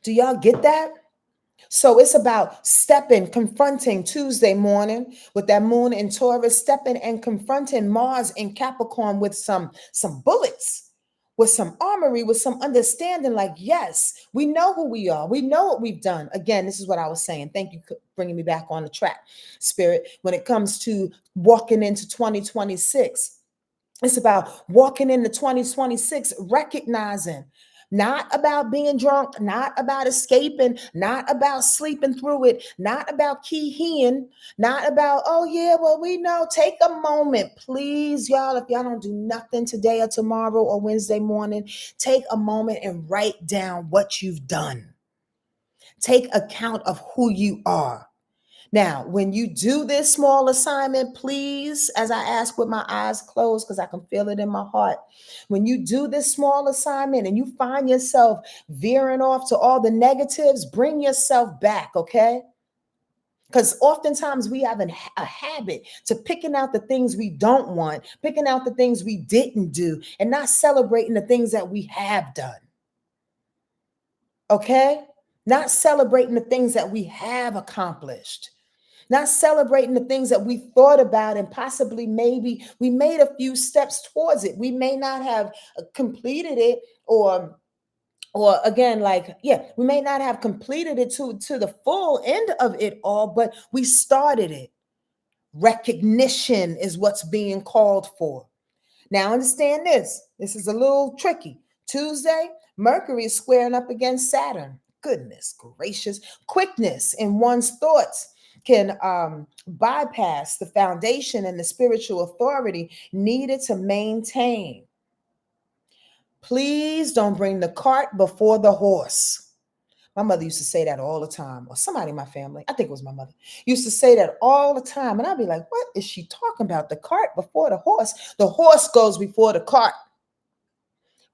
Do y'all get that? So it's about confronting Tuesday morning with that moon in Taurus, stepping and confronting Mars in Capricorn with some bullets, with some armory, with some understanding. Like, yes, we know who we are. We know what we've done. Again, this is what I was saying. Thank you for bringing me back on the track, Spirit. When it comes to walking into 2026, it's about walking into 2026, recognizing not about being drunk, not about escaping, not about sleeping through it, not about keying, not about, oh yeah, well, we know. Take a moment, please, y'all. If y'all don't do nothing today or tomorrow or Wednesday morning, take a moment and write down what you've done. Take account of who you are. Now, when you do this small assignment, please, as I ask with my eyes closed, because I can feel it in my heart, when you do this small assignment and you find yourself veering off to all the negatives, bring yourself back, okay? Because oftentimes we have a habit to picking out the things we don't want, picking out the things we didn't do, and not celebrating the things that we have done, okay? Not celebrating the things that we have accomplished. Not celebrating the things that we thought about and possibly maybe we made a few steps towards it. We may not have completed it or again, we may not have completed it to the full end of it all, but we started it. Recognition is what's being called for. Now understand this. This is a little tricky. Tuesday, Mercury is squaring up against Saturn. Goodness gracious. Quickness in one's thoughts can bypass the foundation and the spiritual authority needed to maintain Please don't bring the cart before the horse. My mother used to say that all the time, or somebody in my family, I think it was my mother, used to say that all the time. And I'd be like, what is she talking about? The cart before the horse? The horse goes before the cart,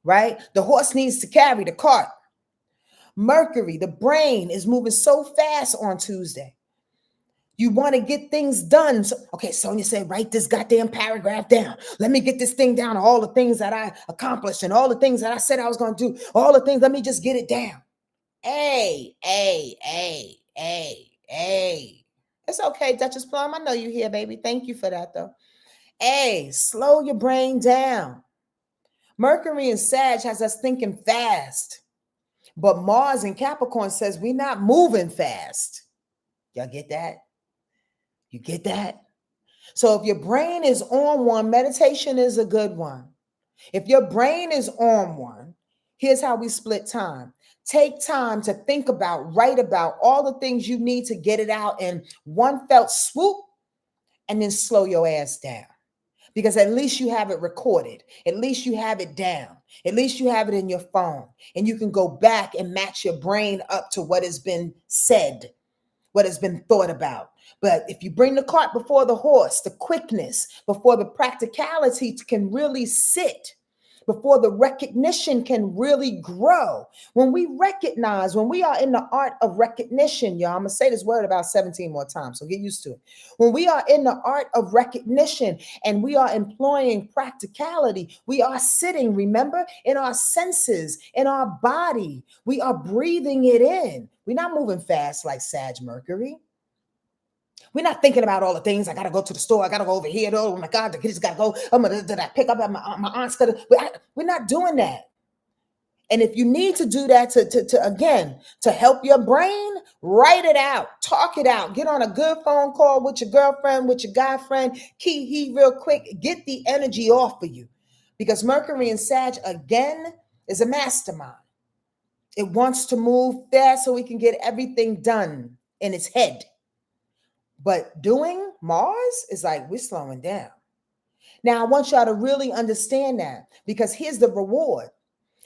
right? The horse needs to carry the cart. Mercury, the brain, is moving so fast on Tuesday. You want to get things done. So, okay, Sonja said, write this goddamn paragraph down. Let me get this thing down, all the things that I accomplished and all the things that I said I was going to do, all the things, let me just get it down. Hey. It's okay, Duchess Plum. I know you here, baby. Thank you for that, though. Hey, slow your brain down. Mercury and Sag has us thinking fast. But Mars in Capricorn says we're not moving fast. Y'all get that? You get that? So if your brain is on one, meditation is a good one. If your brain is on one, here's how we split time. Take time to think about, write about all the things you need to get it out in one felt swoop, and then slow your ass down. Because at least you have it recorded. At least you have it down. At least you have it in your phone. And you can go back and match your brain up to what has been said, what has been thought about. But if you bring the cart before the horse, the quickness before the practicality can really sit, before the recognition can really grow. When we recognize, when we are in the art of recognition, y'all, I'm going to say this word about 17 more times, so get used to it. When we are in the art of recognition and we are employing practicality, we are sitting, remember, in our senses, in our body. We are breathing it in. We're not moving fast like Sag Mercury. We're not thinking about all the things. I got to go to the store. I got to go over here. Oh my God, the kids got to go. Did I pick up at my aunt's? We're not doing that. And if you need to do that to help your brain, write it out, talk it out, get on a good phone call with your girlfriend, with your guy friend, he real quick, get the energy off of you. Because Mercury and Sag, again, is a mastermind. It wants to move fast so we can get everything done in its head. But doing Mars is like, we're slowing down. Now, I want y'all to really understand that, because here's the reward.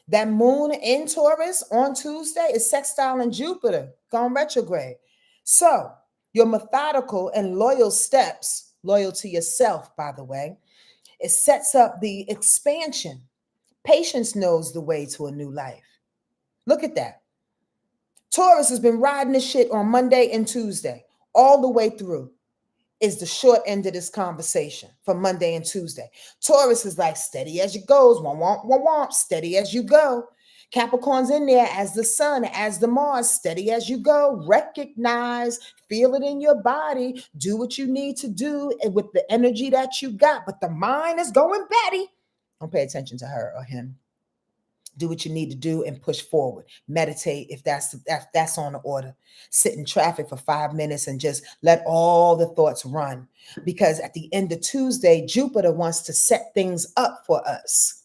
That moon in Taurus on Tuesday is sextile in Jupiter, gone retrograde. So your methodical and loyal steps, loyal to yourself, by the way, it sets up the expansion. Patience knows the way to a new life. Look at that. Taurus has been riding this shit on Monday and Tuesday all the way through. Is the short end of this conversation for Monday and Tuesday. Taurus is like steady as you goes, womp, steady as you go. Capricorn's in there as the sun, as the Mars, steady as you go. Recognize, feel it in your body, do what you need to do with the energy that you got. But the mind is going batty. Don't pay attention to her or him. Do what you need to do and push forward. Meditate if that's on the order. Sit in traffic for 5 minutes and just let all the thoughts run. Because at the end of Tuesday, Jupiter wants to set things up for us.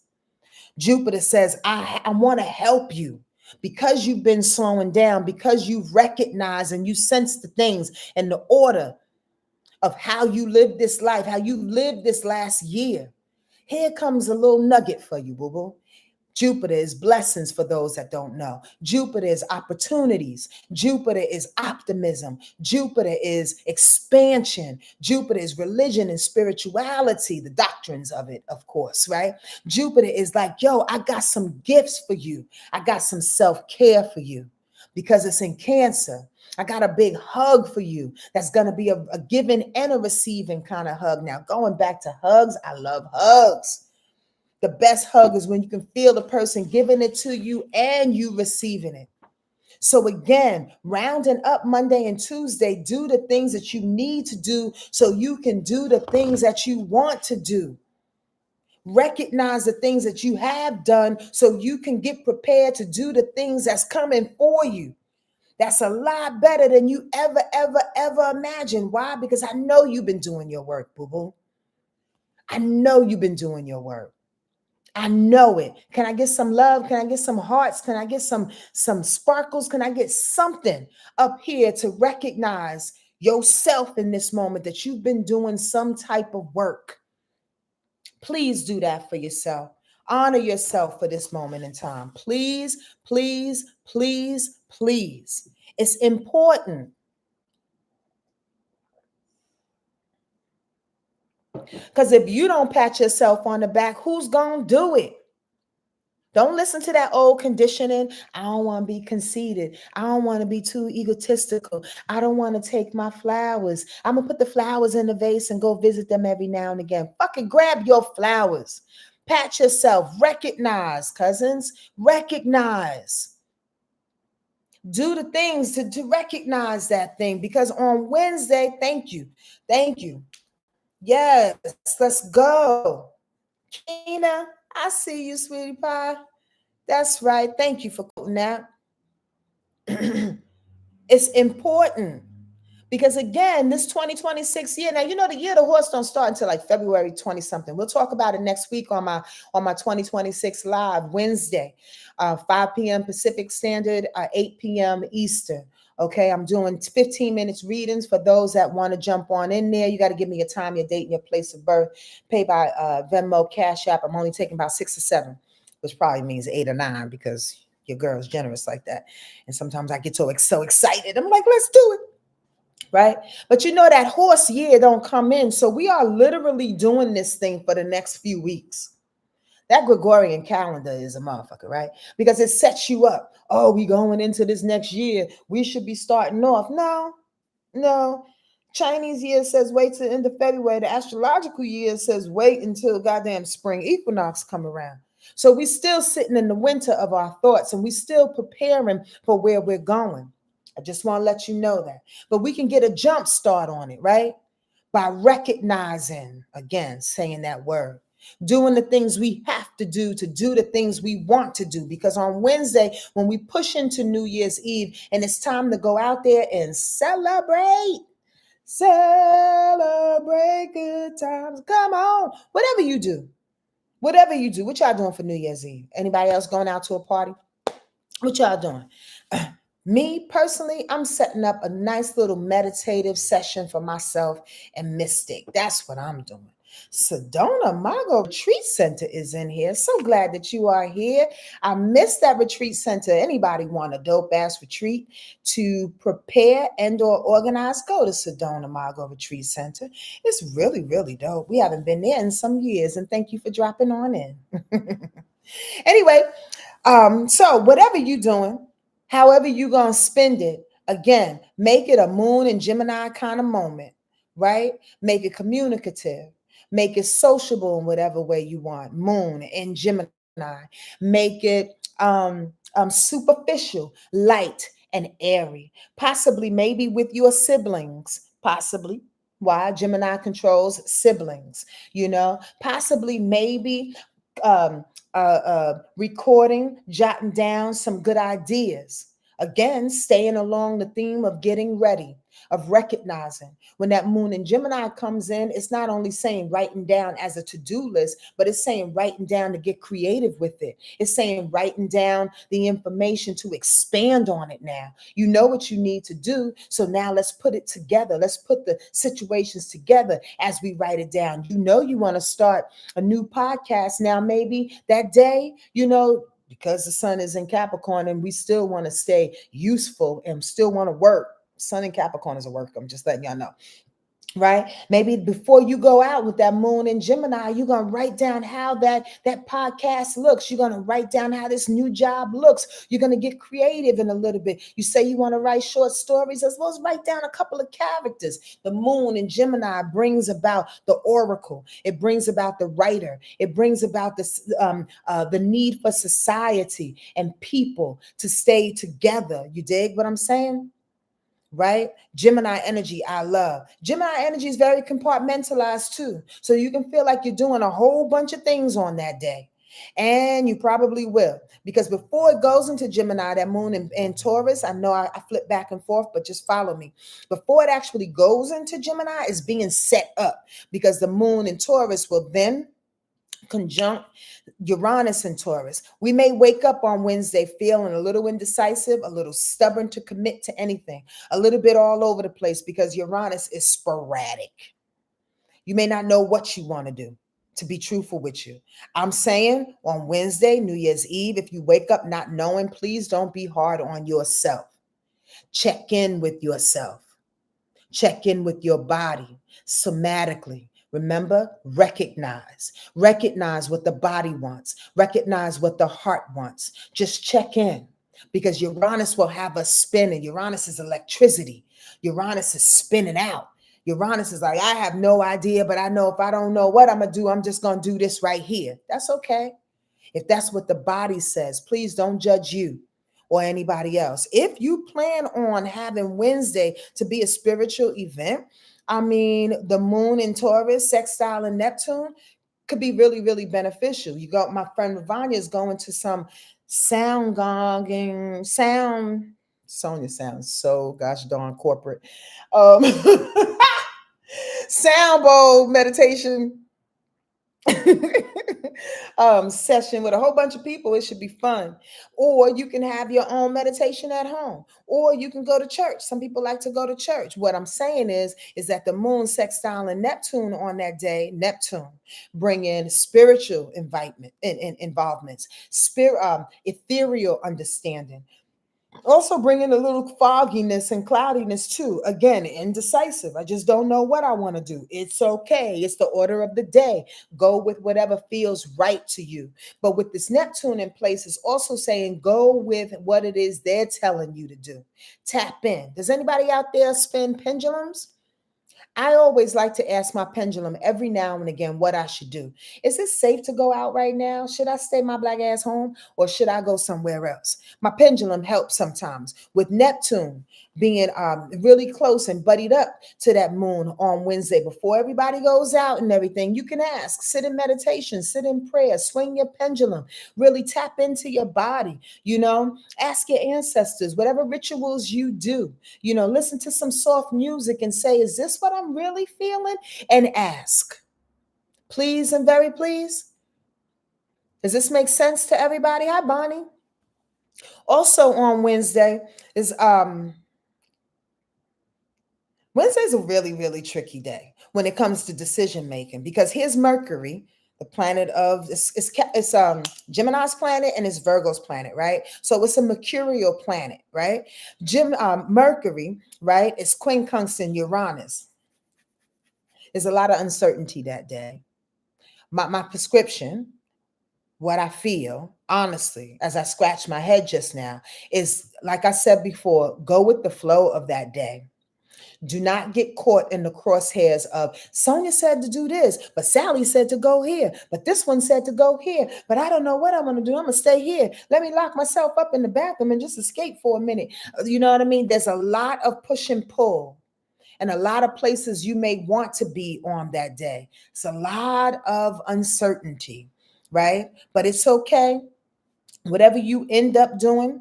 Jupiter says, I want to help you. Because you've been slowing down, because you've recognized and you sense the things and the order of how you live this life, how you lived this last year. Here comes a little nugget for you, boo-boo. Jupiter is blessings for those that don't know. Jupiter is opportunities. Jupiter is optimism. Jupiter is expansion. Jupiter is religion and spirituality, the doctrines of it, of course, right? Jupiter is like, yo, I got some gifts for you. I got some self-care for you because it's in Cancer. I got a big hug for you. That's going to be a giving and a receiving kind of hug. Now, going back to hugs, I love hugs. The best hug is when you can feel the person giving it to you and you receiving it. So again, rounding up Monday and Tuesday, do the things that you need to do so you can do the things that you want to do. Recognize the things that you have done so you can get prepared to do the things that's coming for you. That's a lot better than you ever imagined. Why? Because I know you've been doing your work, boo-boo. I know you've been doing your work. I know it. Can I get some love? Can I get some hearts? Can I get some sparkles? Can I get something up here to recognize yourself in this moment that you've been doing some type of work? Please do that for yourself. Honor yourself for this moment in time. Please, please, please, please. It's important. Because if you don't pat yourself on the back, who's going to do it? Don't listen to that old conditioning. I don't want to be conceited. I don't want to be too egotistical. I don't want to take my flowers. I'm going to put the flowers in the vase and go visit them every now and again. Fucking grab your flowers. Pat yourself. Recognize, cousins. Recognize. Do the things to recognize that thing. Because on Wednesday, thank you. Thank you. Yes, let's go. Kina, I see you, sweetie pie. That's right. Thank you for quoting that. It's important because again, this 2026 year. Now you know the year of the horse don't start until like February 20 something. We'll talk about it next week on my 2026 live Wednesday, 5 p.m. Pacific Standard, 8 p.m. Eastern. Okay, I'm doing 15 minutes readings for those that want to jump on in there. You got to give me your time, your date, and your place of birth. Pay by Venmo, Cash App. I'm only taking about 6 or 7, which probably means 8 or 9 because your girl's generous like that. And sometimes I get so excited. I'm like, let's do it. Right? But you know that horse year don't come in. So we are literally doing this thing for the next few weeks. That Gregorian calendar is a motherfucker, right? Because it sets you up. Oh, we going into this next year. We should be starting off. No. Chinese year says wait till the end of February. The astrological year says wait until goddamn spring equinox come around. So we still sitting in the winter of our thoughts and we still preparing for where we're going. I just want to let you know that. But we can get a jump start on it, right? By recognizing, again, saying that word, doing the things we have to do the things we want to do. Because on Wednesday, when we push into New Year's Eve and it's time to go out there and celebrate good times. Come on. Whatever you do, what y'all doing for New Year's Eve? Anybody else going out to a party? What y'all doing? Me personally, I'm setting up a nice little meditative session for myself and Mystic. That's what I'm doing. Sedona Mago Retreat Center is in here. So glad that you are here. I missed that retreat center. Anybody want a dope ass retreat to prepare and or organize? Go to Sedona Mago Retreat Center. It's really, really dope. We haven't been there in some years, and thank you for dropping on in. Anyway, so whatever you're doing, however you're going to spend it, again, make it a moon and Gemini kind of moment, right? Make it communicative. Make it sociable in whatever way you want. Moon and Gemini. Make it superficial, light, and airy. Possibly maybe with your siblings. Possibly. Why? Gemini controls siblings, possibly maybe recording, jotting down some good ideas. Again, staying along the theme of getting ready, of recognizing. When that moon in Gemini comes in, it's not only saying writing down as a to-do list, but it's saying writing down to get creative with it. It's saying writing down the information to expand on it now. You know what you need to do. So now let's put it together. Let's put the situations together as we write it down. You know you want to start a new podcast now, maybe that day, because the sun is in Capricorn and we still want to stay useful and still want to work. Sun in Capricorn is a work. I'm just letting y'all know. Right? Maybe before you go out with that moon in Gemini, you're going to write down how that podcast looks. You're going to write down how this new job looks. You're going to get creative in a little bit. You say you want to write short stories, as well as write down a couple of characters. The moon in Gemini brings about the oracle. It brings about the writer. It brings about the need for society and people to stay together. You dig what I'm saying? Right? Gemini energy, I love. Gemini energy is very compartmentalized too. So you can feel like you're doing a whole bunch of things on that day. And you probably will. Because before it goes into Gemini, that moon in Taurus, I know I flip back and forth, but just follow me. Before it actually goes into Gemini, it's being set up. Because the moon in Taurus will then conjunct Uranus and Taurus. We may wake up on Wednesday feeling a little indecisive, a little stubborn to commit to anything, a little bit all over the place because Uranus is sporadic. You may not know what you want to do. to be truthful with you. I'm saying on Wednesday, New Year's Eve, if you wake up not knowing, please don't be hard on yourself. Check in with yourself. Check in with your body somatically. Remember, recognize what the body wants, recognize what the heart wants. Just check in, because Uranus will have us spinning. Uranus is electricity. Uranus is spinning out. Uranus is like, I have no idea, but I know if I don't know what I'm going to do, I'm just going to do this right here. That's okay. If that's what the body says, please don't judge you or anybody else. If you plan on having Wednesday to be a spiritual event, I mean, the moon in Taurus, sextile in Neptune could be really, really beneficial. You got my friend Ravanya is going to some sound gonging, sound. Sonja sounds so gosh darn corporate. Sound bowl meditation session with a whole bunch of people. It should be fun. Or you can have your own meditation at home, or you can go to church. Some people like to go to church. What I'm saying is that the moon sextile and Neptune on that day, Neptune bring in spiritual involvements, ethereal understanding. Also bringing a little fogginess and cloudiness too. Again, indecisive. I just don't know what I want to do. It's okay. It's the order of the day. Go with whatever feels right to you. But with this Neptune in place, it's also saying go with what it is they're telling you to do. Tap in. Does anybody out there spin pendulums? I always like to ask my pendulum every now and again what I should do. Is it safe to go out right now? Should I stay my black ass home, or should I go somewhere else? My pendulum helps sometimes. With Neptune being really close and buddied up to that moon on Wednesday, before everybody goes out and everything, you can ask, sit in meditation, sit in prayer, swing your pendulum, really tap into your body, ask your ancestors, whatever rituals you do, listen to some soft music and say, is this what I'm really feeling? And ask, please and very please. Does this make sense to everybody? Hi, Bonnie. Also on Wednesday is Wednesday's a really, really tricky day when it comes to decision making, because here's Mercury, the planet of it's Gemini's planet and it's Virgo's planet, right? So it's a mercurial planet, right? Mercury, right? It's quincunx Uranus. There's a lot of uncertainty that day. My prescription, what I feel, honestly, as I scratch my head just now, is like I said before, go with the flow of that day. Do not get caught in the crosshairs of Sonja said to do this, but Sally said to go here, but this one said to go here, but I don't know what I'm going to do. I'm going to stay here. Let me lock myself up in the bathroom and just escape for a minute. You know what I mean? There's a lot of push and pull, and a lot of places you may want to be on that day. It's a lot of uncertainty, right? But it's okay. Whatever you end up doing,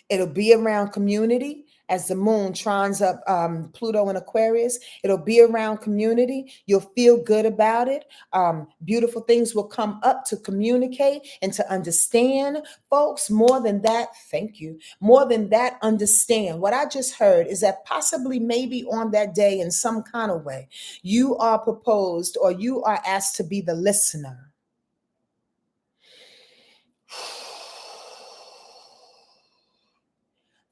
it'll be around community. As the moon trines up Pluto in Aquarius, it'll be around community. You'll feel good about it. Beautiful things will come up to communicate and to understand. Folks, more than that, thank you. More than that, understand. What I just heard is that possibly maybe on that day in some kind of way, you are proposed or you are asked to be the listener.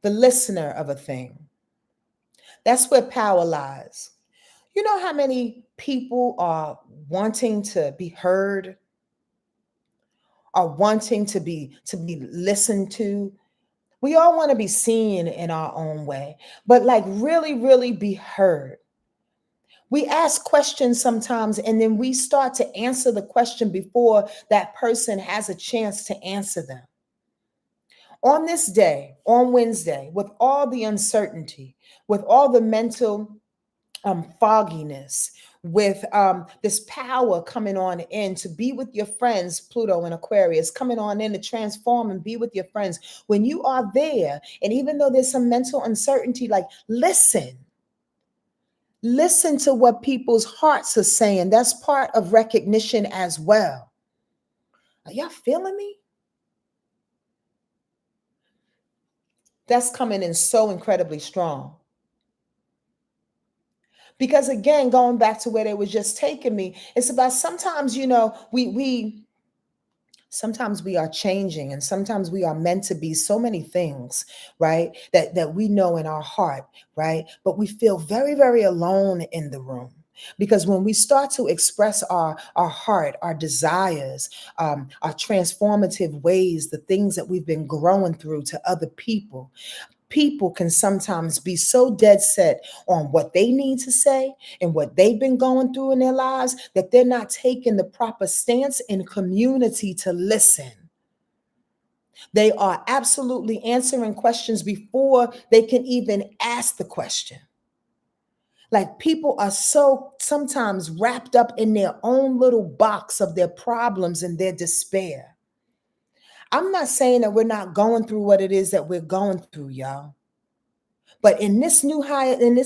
The listener of a thing. That's where power lies. You know how many people are wanting to be heard, are wanting to be listened to? We all want to be seen in our own way, but like really, really be heard. We ask questions sometimes, and then we start to answer the question before that person has a chance to answer them. On this day, on Wednesday, with all the uncertainty, with all the mental fogginess, with this power coming on in to be with your friends, Pluto and Aquarius, coming on in to transform and be with your friends. When you are there, and even though there's some mental uncertainty, like listen to what people's hearts are saying. That's part of recognition as well. Are y'all feeling me? That's coming in so incredibly strong. Because again, going back to where they were just taking me, it's about sometimes, sometimes we are changing, and sometimes we are meant to be so many things, right? That we know in our heart, right? But we feel very, very alone in the room. Because when we start to express our heart, our desires, our transformative ways, the things that we've been growing through to other people, people can sometimes be so dead set on what they need to say and what they've been going through in their lives that they're not taking the proper stance in community to listen. They are absolutely answering questions before they can even ask the question. Like, people are so sometimes wrapped up in their own little box of their problems and their despair. I'm not saying that we're not going through what it is that we're going through, y'all. But in this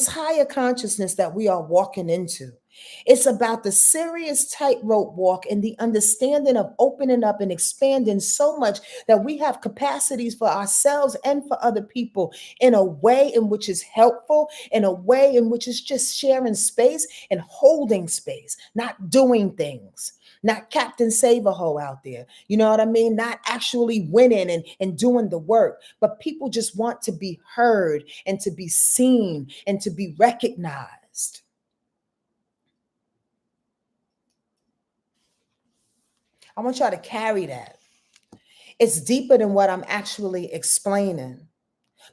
higher consciousness that we are walking into, it's about the serious tightrope walk and the understanding of opening up and expanding so much that we have capacities for ourselves and for other people in a way in which is helpful, in a way in which is just sharing space and holding space, not doing things. Not Captain Save-A-Ho out there. You know what I mean? Not actually winning and doing the work, but people just want to be heard and to be seen and to be recognized. I want y'all to carry that. It's deeper than what I'm actually explaining.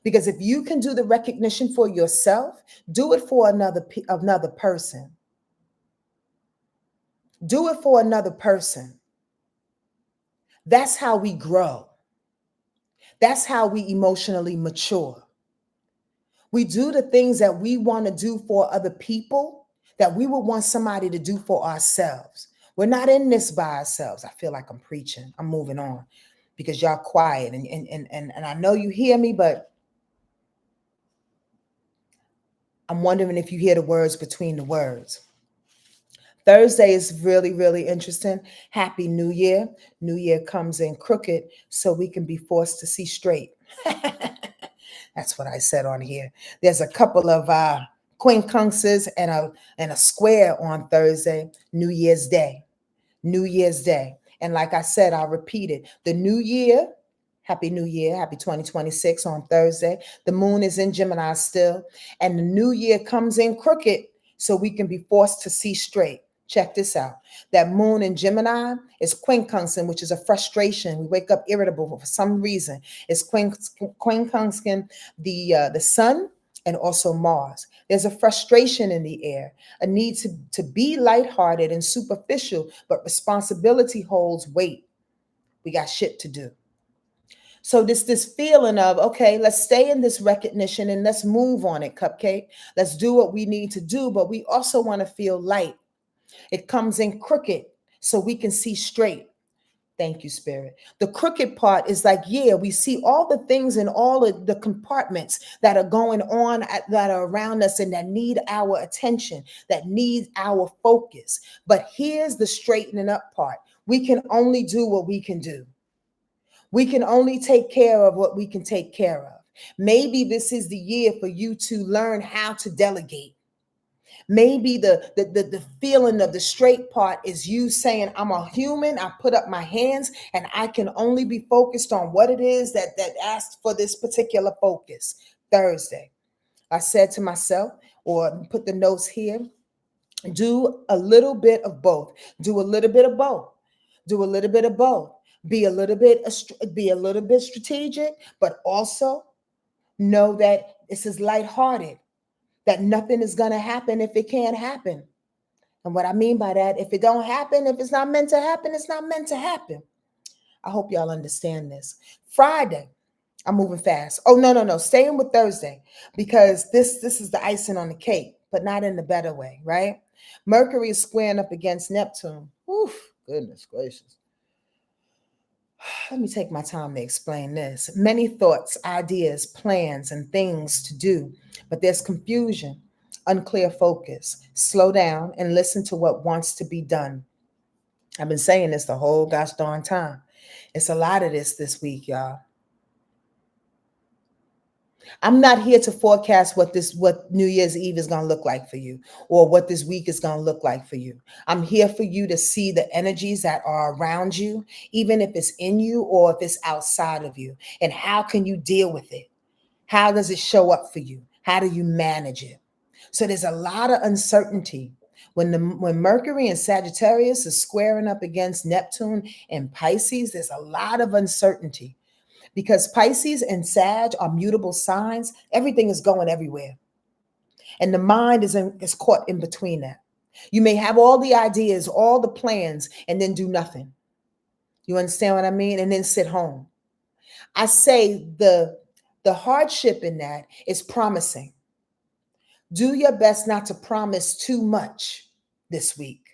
Because if you can do the recognition for yourself, do it for another person. Do it for another person. That's how we grow. That's how we emotionally mature. We do the things that we want to do for other people that we would want somebody to do for ourselves. We're not in this by ourselves. I feel like I'm preaching. I'm moving on because y'all quiet and I know you hear me, but I'm wondering if you hear the words between the words. Thursday is really, really interesting. Happy New Year. New Year comes in crooked so we can be forced to see straight. That's what I said on here. There's a couple of quincunxes and a square on Thursday, New Year's Day. New Year's Day. And like I said, I'll repeat it. The new year, Happy New Year, happy 2026 on Thursday. The moon is in Gemini still, and the new year comes in crooked so we can be forced to see straight. Check this out. That moon in Gemini is quincunxing, which is a frustration. We wake up irritable for some reason. It's quincunxing the sun and also Mars. There's a frustration in the air, a need to be lighthearted and superficial, but responsibility holds weight. We got shit to do. So this feeling of, okay, let's stay in this recognition and let's move on it, Cupcake. Let's do what we need to do, but we also want to feel light. It comes in crooked so we can see straight. Thank you, Spirit. The crooked part is like, yeah, we see all the things in all of the compartments that are going on, that are around us and that need our attention, that need our focus. But here's the straightening up part. We can only do what we can do. We can only take care of what we can take care of. Maybe this is the year for you to learn how to delegate. Maybe the feeling of the straight part is you saying, I'm a human, I put up my hands, and I can only be focused on what it is that asked for this particular focus. Thursday, I said to myself, or put the notes here, do a little bit of both. Do a little bit of both. Do a little bit of both. Be a little bit strategic, but also know that this is lighthearted, that nothing is going to happen if it can't happen. And what I mean by that, if it don't happen, if it's not meant to happen, it's not meant to happen. I hope y'all understand this. Friday, I'm moving fast. Oh, no. Staying with Thursday, because this is the icing on the cake, but not in the better way, right? Mercury is squaring up against Neptune. Oof, goodness gracious. Let me take my time to explain this. Many thoughts, ideas, plans, and things to do, but there's confusion, unclear focus. Slow down and listen to what wants to be done. I've been saying this the whole gosh darn time. It's a lot of this week, y'all. I'm not here to forecast what New Year's Eve is going to look like for you, or what this week is going to look like for you. I'm here for you to see the energies that are around you, even if it's in you or if it's outside of you. And how can you deal with it? How does it show up for you? How do you manage it? So there's a lot of uncertainty. When Mercury and Sagittarius is squaring up against Neptune and Pisces, there's a lot of uncertainty. Because Pisces and Sag are mutable signs, everything is going everywhere. And the mind is caught in between that. You may have all the ideas, all the plans, and then do nothing. You understand what I mean? And then sit home. I say the hardship in that is promising. Do your best not to promise too much this week,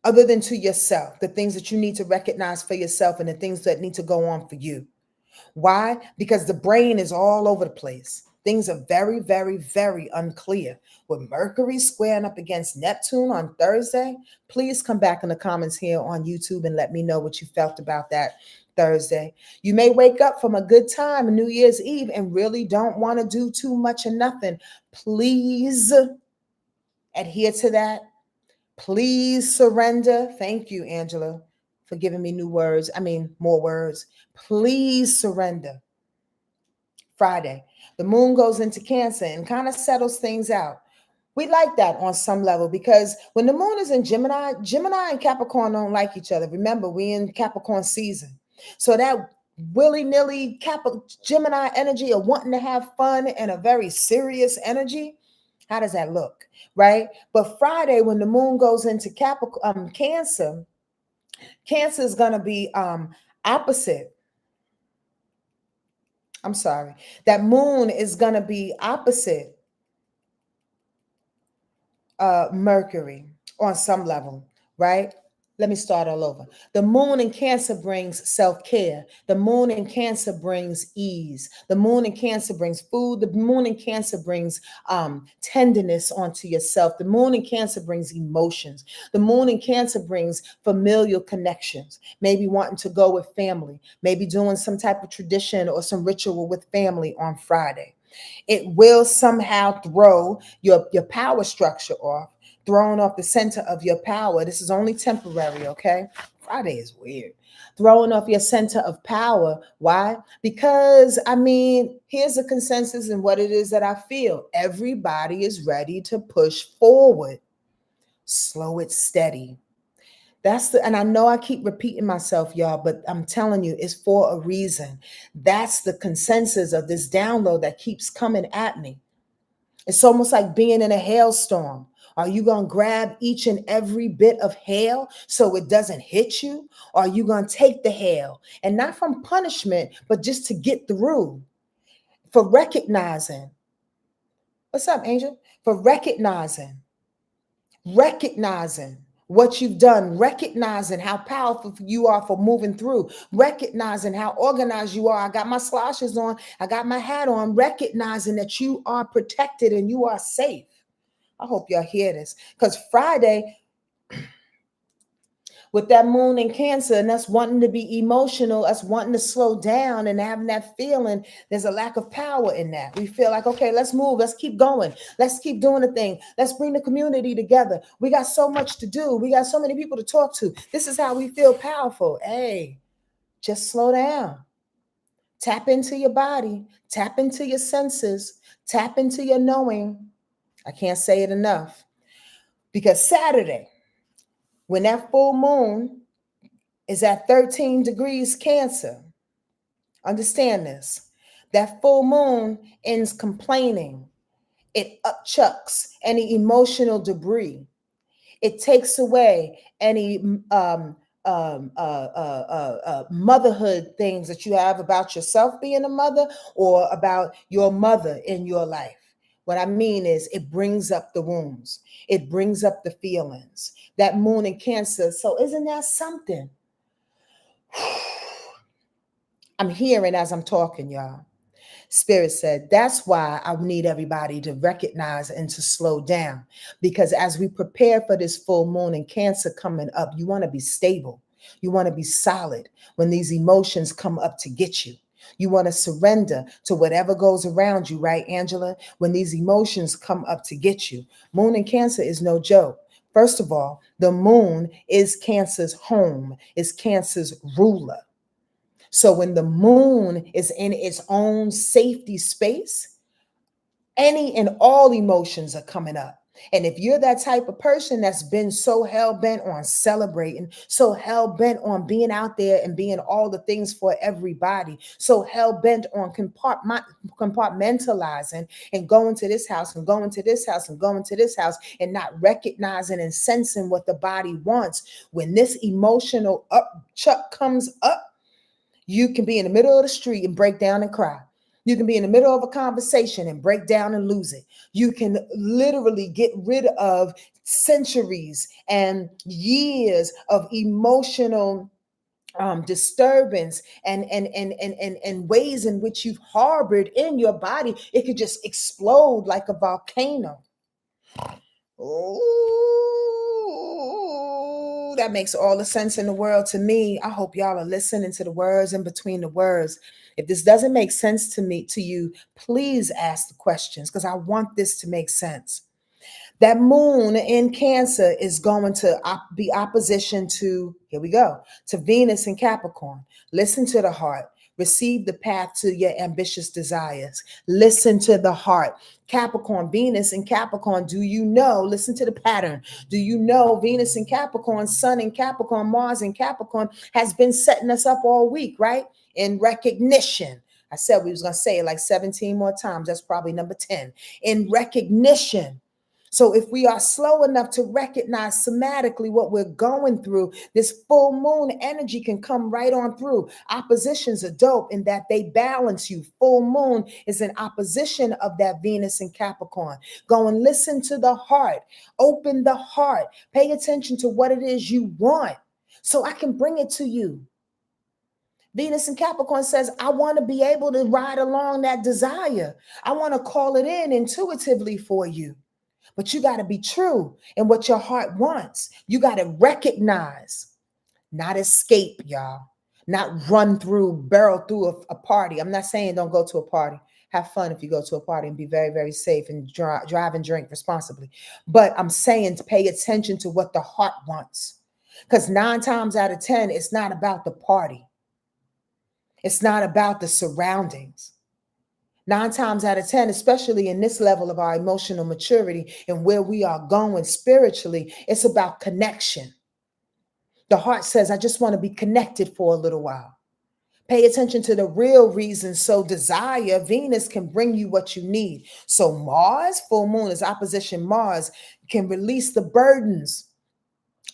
other than to yourself, the things that you need to recognize for yourself and the things that need to go on for you. Why? Because the brain is all over the place. Things are very, very, very unclear. With Mercury squaring up against Neptune on Thursday, please come back in the comments here on YouTube and let me know what you felt about that Thursday. You may wake up from a good time on New Year's Eve and really don't want to do too much or nothing. Please adhere to that. Please surrender. Thank you, Angela, for giving me more words. Please surrender. Friday, the moon goes into Cancer and kind of settles things out. We like that on some level, because when the moon is in Gemini and Capricorn don't like each other. Remember, we in Capricorn season. So that willy-nilly Gemini energy of wanting to have fun and a very serious energy, how does that look, right? But Friday, when the moon goes into Cancer, Cancer is going to be opposite. I'm sorry. That moon is going to be opposite Mercury on some level, right? Let me start all over. The moon in Cancer brings self-care. The moon in Cancer brings ease. The moon in Cancer brings food. The moon in Cancer brings tenderness onto yourself. The moon in Cancer brings emotions. The moon in Cancer brings familial connections. Maybe wanting to go with family. Maybe doing some type of tradition or some ritual with family on Friday. It will somehow throw your power structure off, thrown off the center of your power. This is only temporary, okay? Friday is weird. Throwing off your center of power. Why? Because, here's the consensus and what it is that I feel. Everybody is ready to push forward. Slow it steady. And I know I keep repeating myself, y'all, but I'm telling you, it's for a reason. That's the consensus of this download that keeps coming at me. It's almost like being in a hailstorm. Are you going to grab each and every bit of hail so it doesn't hit you? Or are you going to take the hail, and not from punishment, but just to get through? For recognizing. What's up, Angel? For recognizing what you've done, recognizing how powerful you are for moving through, recognizing how organized you are. I got my slashes on, I got my hat on, recognizing that you are protected and you are safe. I hope y'all hear this, because Friday, with that moon in Cancer and us wanting to be emotional, us wanting to slow down and having that feeling, there's a lack of power in that. We feel like, okay, let's move. Let's keep going. Let's keep doing the thing. Let's bring the community together. We got so much to do. We got so many people to talk to. This is how we feel powerful. Hey, just slow down. Tap into your body. Tap into your senses. Tap into your knowing. I can't say it enough. Because Saturday, when that full moon is at 13 degrees Cancer, understand this, that full moon ends complaining. It upchucks any emotional debris. It takes away any motherhood things that you have about yourself being a mother or about your mother in your life. What I mean is, it brings up the wounds. It brings up the feelings. That moon in Cancer. So isn't that something? I'm hearing as I'm talking, y'all. Spirit said, that's why I need everybody to recognize and to slow down. Because as we prepare for this full moon in Cancer coming up, you want to be stable. You want to be solid when these emotions come up to get you. You want to surrender to whatever goes around you, right, Angela? When these emotions come up to get you. Moon in Cancer is no joke. First of all, the moon is Cancer's home, is Cancer's ruler. So when the moon is in its own safety space, any and all emotions are coming up. And if you're that type of person that's been so hell bent on celebrating, so hell bent on being out there and being all the things for everybody, so hell bent on compartmentalizing and going to this house and going to this house and going to this house and not recognizing and sensing what the body wants, when this emotional upchuck comes up, you can be in the middle of the street and break down and cry. You can be in the middle of a conversation and break down and lose it. You can literally get rid of centuries and years of emotional disturbance and ways in which you've harbored in your body. It could just explode like a volcano. Ooh, that makes all the sense in the world to me. I hope y'all are listening to the words in between the words. If this doesn't make sense to you, please ask the questions, because I want this to make sense. That moon in Cancer is going to be opposition to, here we go, to Venus in Capricorn. Listen to the heart. Receive the path to your ambitious desires. Listen to the heart. Capricorn, Venus in Capricorn, do you know? Listen to the pattern. Do you know Venus in Capricorn, Sun in Capricorn, Mars in Capricorn has been setting us up all week, right? In recognition. I said we was going to say it like 17 more times. That's probably number 10. In recognition. So if we are slow enough to recognize somatically what we're going through, this full moon energy can come right on through. Oppositions are dope in that they balance you. Full moon is an opposition of that Venus in Capricorn. Go and listen to the heart. Open the heart. Pay attention to what it is you want so I can bring it to you. Venus in Capricorn says, I want to be able to ride along that desire. I want to call it in intuitively for you. But you got to be true in what your heart wants. You got to recognize, not escape, y'all. Not run through, barrel through a party. I'm not saying don't go to a party. Have fun if you go to a party and be very, very safe and drive and drink responsibly. But I'm saying to pay attention to what the heart wants. Because 9 times out of 10, it's not about the party. It's not about the surroundings. 9 times out of 10, especially in this level of our emotional maturity and where we are going spiritually, it's about connection. The heart says, I just want to be connected for a little while. Pay attention to the real reason. So desire, Venus can bring you what you need. So Mars, full moon is opposition Mars, can release the burdens.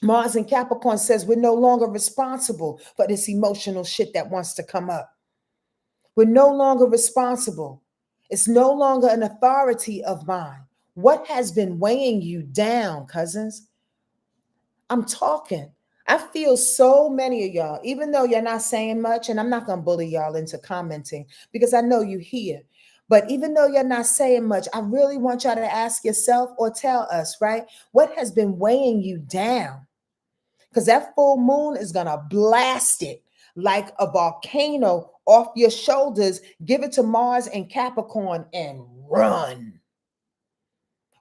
Mars in Capricorn says we're no longer responsible for this emotional shit that wants to come up. We're no longer responsible. It's no longer an authority of mine. What has been weighing you down, cousins? I'm talking. I feel so many of y'all, even though you're not saying much, and I'm not going to bully y'all into commenting because I know you here. But even though you're not saying much, I really want y'all to ask yourself or tell us, right? What has been weighing you down? Because that full moon is going to blast it like a volcano off your shoulders. Give it to Mars and Capricorn and run.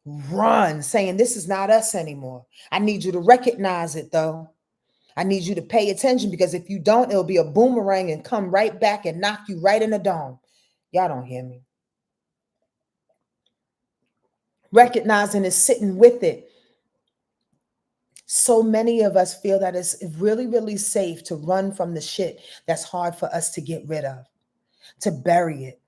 Run, saying this is not us anymore. I need you to recognize it, though. I need you to pay attention, because if you don't, it'll be a boomerang and come right back and knock you right in the dome. Y'all don't hear me. Recognizing is sitting with it. So many of us feel that it's really, really safe to run from the shit that's hard for us to get rid of, to bury it,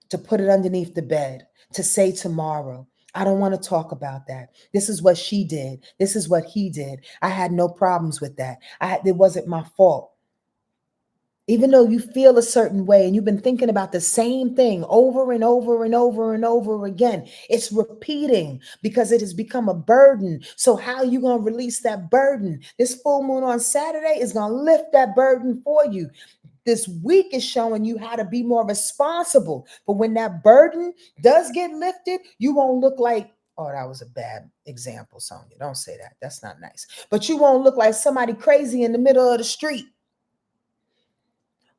to put it underneath the bed, to say tomorrow, I don't want to talk about that. This is what she did. This is what he did. I had no problems with that. It wasn't my fault. Even though you feel a certain way and you've been thinking about the same thing over and over and over and over again, it's repeating because it has become a burden. So how are you going to release that burden? This full moon on Saturday is going to lift that burden for you. This week is showing you how to be more responsible. But when that burden does get lifted, you won't look like, oh, that was a bad example, Sonja. Don't say that. That's not nice. But you won't look like somebody crazy in the middle of the street.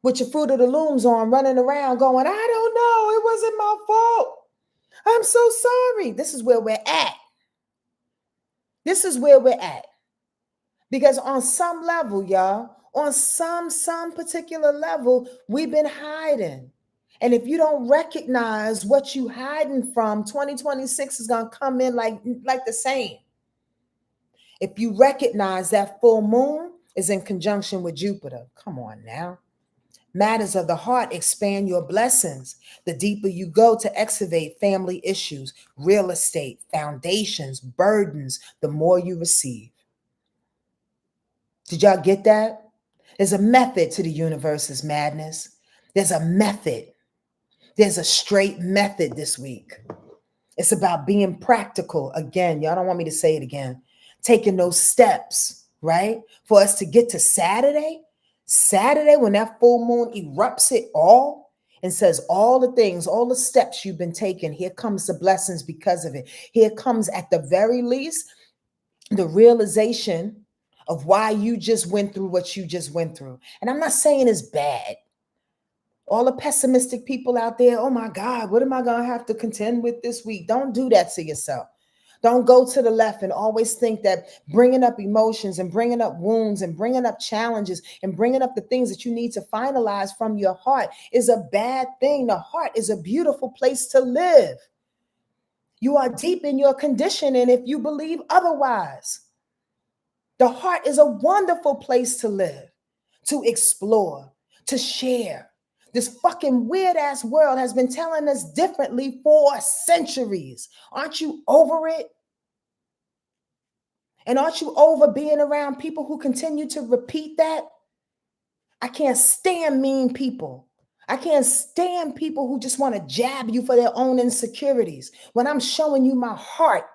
with your Fruit of the Looms on, running around going, I don't know, it wasn't my fault. I'm so sorry. This is where we're at. This is where we're at. Because on some level, y'all, on some particular level, we've been hiding. And if you don't recognize what you hiding from, 2026 is going to come in like the same. If you recognize that full moon is in conjunction with Jupiter, come on now. Matters of the heart expand your blessings. The deeper you go to excavate family issues, real estate, foundations, burdens, the more you receive. Did y'all get that? There's a method to the universe's madness. There's a method. There's a straight method this week. It's about being practical. Again, y'all don't want me to say it again. Taking those steps, right? For us to get to Saturday, when that full moon erupts it all and says all the things, all the steps you've been taking, here comes the blessings because of it. Here comes at the very least the realization of why you just went through what you just went through. And I'm not saying it's bad. All the pessimistic people out there, oh my God, what am I going to have to contend with this week? Don't do that to yourself. Don't go to the left and always think that bringing up emotions and bringing up wounds and bringing up challenges and bringing up the things that you need to finalize from your heart is a bad thing. The heart is a beautiful place to live. You are deep in your conditioning if you believe otherwise. The heart is a wonderful place to live, to explore, to share. This fucking weird ass world has been telling us differently for centuries. Aren't you over it? And aren't you over being around people who continue to repeat that? I can't stand mean people. I can't stand people who just want to jab you for their own insecurities. When I'm showing you my heart,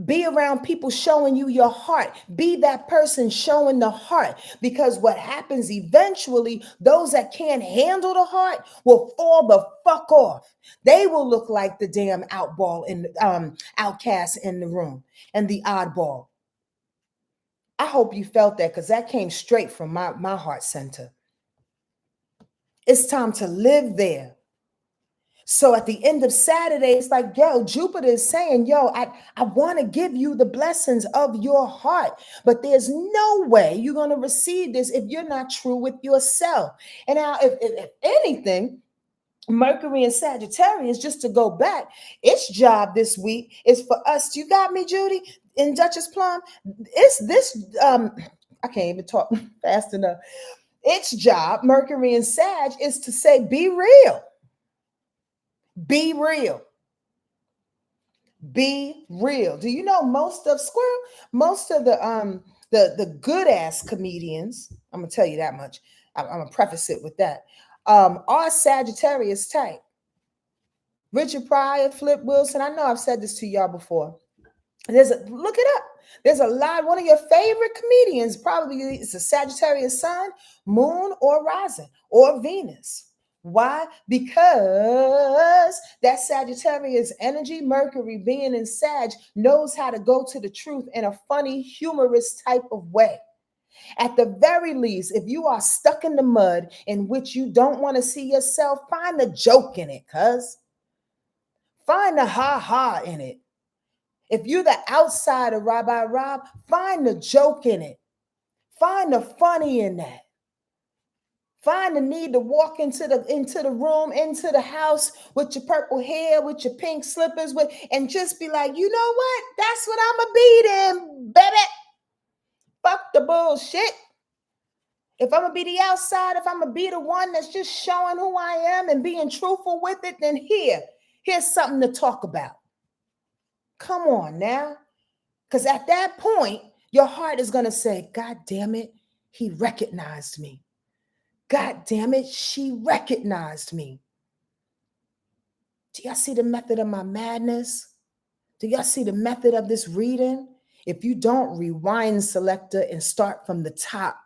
be around people showing you your heart. Be that person showing the heart. Because what happens eventually, those that can't handle the heart will fall the fuck off. They will look like the damn outcast in the room and the oddball. I hope you felt that because that came straight from my heart center. It's time to live there. So at the end of Saturday, it's like, yo, Jupiter is saying, yo, I want to give you the blessings of your heart, but there's no way you're going to receive this if you're not true with yourself. And now, if anything, Mercury and Sagittarius, just to go back, its job this week is for us. You got me, Judy, in Duchess Plum? It's this, I can't even talk fast enough. Its job, Mercury and Sag, is to say, be real. Be real. Be real. Do you know most of the good ass comedians, I'm gonna tell you that much. I'm gonna preface it with that. Are Sagittarius type. Richard Pryor, Flip Wilson. I know I've said this to y'all before. Look it up. There's a lot. One of your favorite comedians probably is a Sagittarius sun, moon, or rising, or Venus. Why? Because that Sagittarius energy, Mercury being in Sag, knows how to go to the truth in a funny, humorous type of way. At the very least, if you are stuck in the mud in which you don't want to see yourself, find the joke in it, cuz. Find the ha-ha in it. If you're the outsider, Rabbi Rob, find the joke in it. Find the funny in that. Find the need to walk into the room, into the house with your purple hair, with your pink slippers, and just be like, you know what? That's what I'ma be then, baby. Fuck the bullshit. If I'm gonna be the outside, if I'm gonna be the one that's just showing who I am and being truthful with it, then here's something to talk about. Come on now. Because at that point, your heart is gonna say, God damn it, he recognized me. God damn it, she recognized me. Do y'all see the method of my madness? Do y'all see the method of this reading? If you don't, rewind, selector, and start from the top.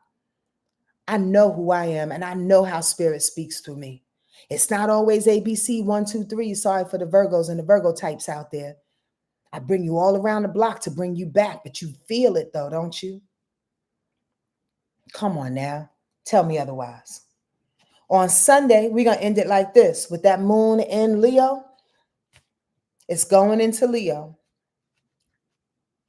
I know who I am, and I know how spirit speaks through me. It's not always ABC 1, 2, 3. Sorry for the Virgos and the Virgo types out there. I bring you all around the block to bring you back, but you feel it though, don't you? Come on now. Tell me otherwise. On Sunday, we're going to end it like this with that moon in Leo. It's going into Leo.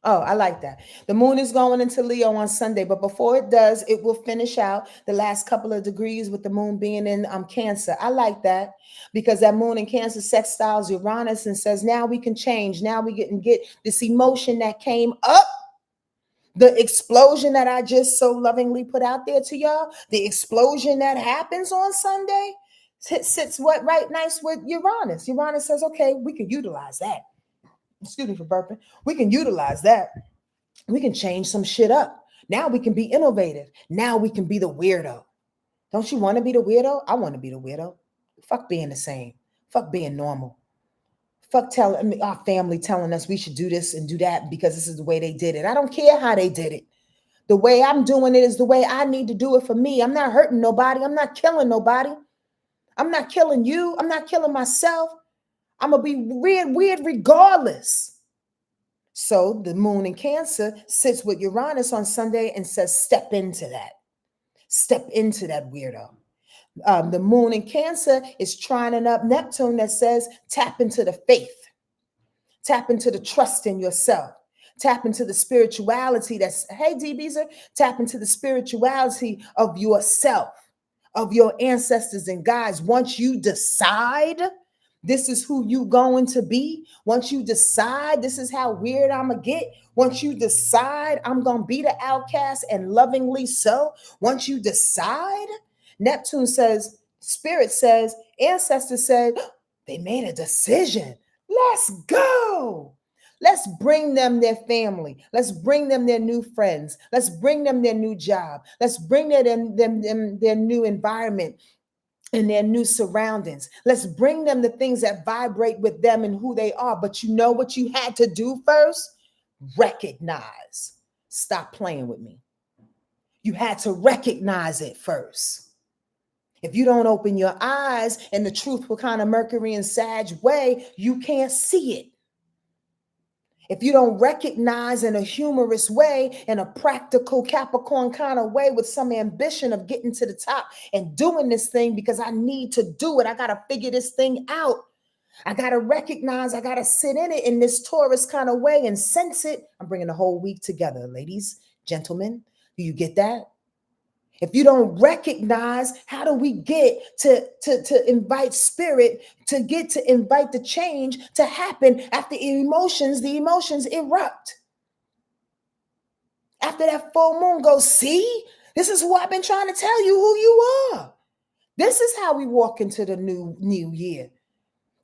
Oh, I like that. The moon is going into Leo on Sunday, but before it does, it will finish out the last couple of degrees with the moon being in Cancer. I like that because that moon in Cancer sextiles Uranus and says, now we can change. Now we can get this emotion that came up. The explosion that I just so lovingly put out there to y'all, the explosion that happens on Sunday sits what right nice with Uranus. Uranus says, okay, we can utilize that. Excuse me for burping. We can utilize that. We can change some shit up. Now we can be innovative. Now we can be the weirdo. Don't you want to be the weirdo? I want to be the weirdo. Fuck being the same. Fuck being normal. Fuck telling our family telling us we should do this and do that because this is the way they did it. I don't care how they did it. The way I'm doing it is the way I need to do it for me. I'm not hurting nobody. I'm not killing nobody. I'm not killing you. I'm not killing myself. I'm going to be weird regardless. So the moon in Cancer sits with Uranus on Sunday and says, step into that. Step into that weirdo. The moon in Cancer is trining up Neptune that says, tap into the faith. Tap into the trust in yourself. Tap into the spirituality that's, hey, D. Beezer, tap into the spirituality of yourself, of your ancestors and guides. Once you decide this is who you going to be, once you decide this is how weird I'm going to get, once you decide I'm going to be the outcast and lovingly so, once you decide, Neptune says, Spirit says, ancestors said, they made a decision. Let's go. Let's bring them their family. Let's bring them their new friends. Let's bring them their new job. Let's bring them their new environment and their new surroundings. Let's bring them the things that vibrate with them and who they are. But you know what you had to do first? Recognize. Stop playing with me. You had to recognize it first. If you don't open your eyes in the truthful kind of Mercury and Sag way, you can't see it. If you don't recognize in a humorous way, in a practical Capricorn kind of way with some ambition of getting to the top and doing this thing because I need to do it. I got to figure this thing out. I got to recognize, I got to sit in it in this Taurus kind of way and sense it. I'm bringing the whole week together, ladies, gentlemen. Do you get that? If you don't recognize, how do we get to invite spirit, to get to invite the change to happen after the emotions erupt? After that full moon goes, see, this is who I've been trying to tell you who you are. This is how we walk into the new year.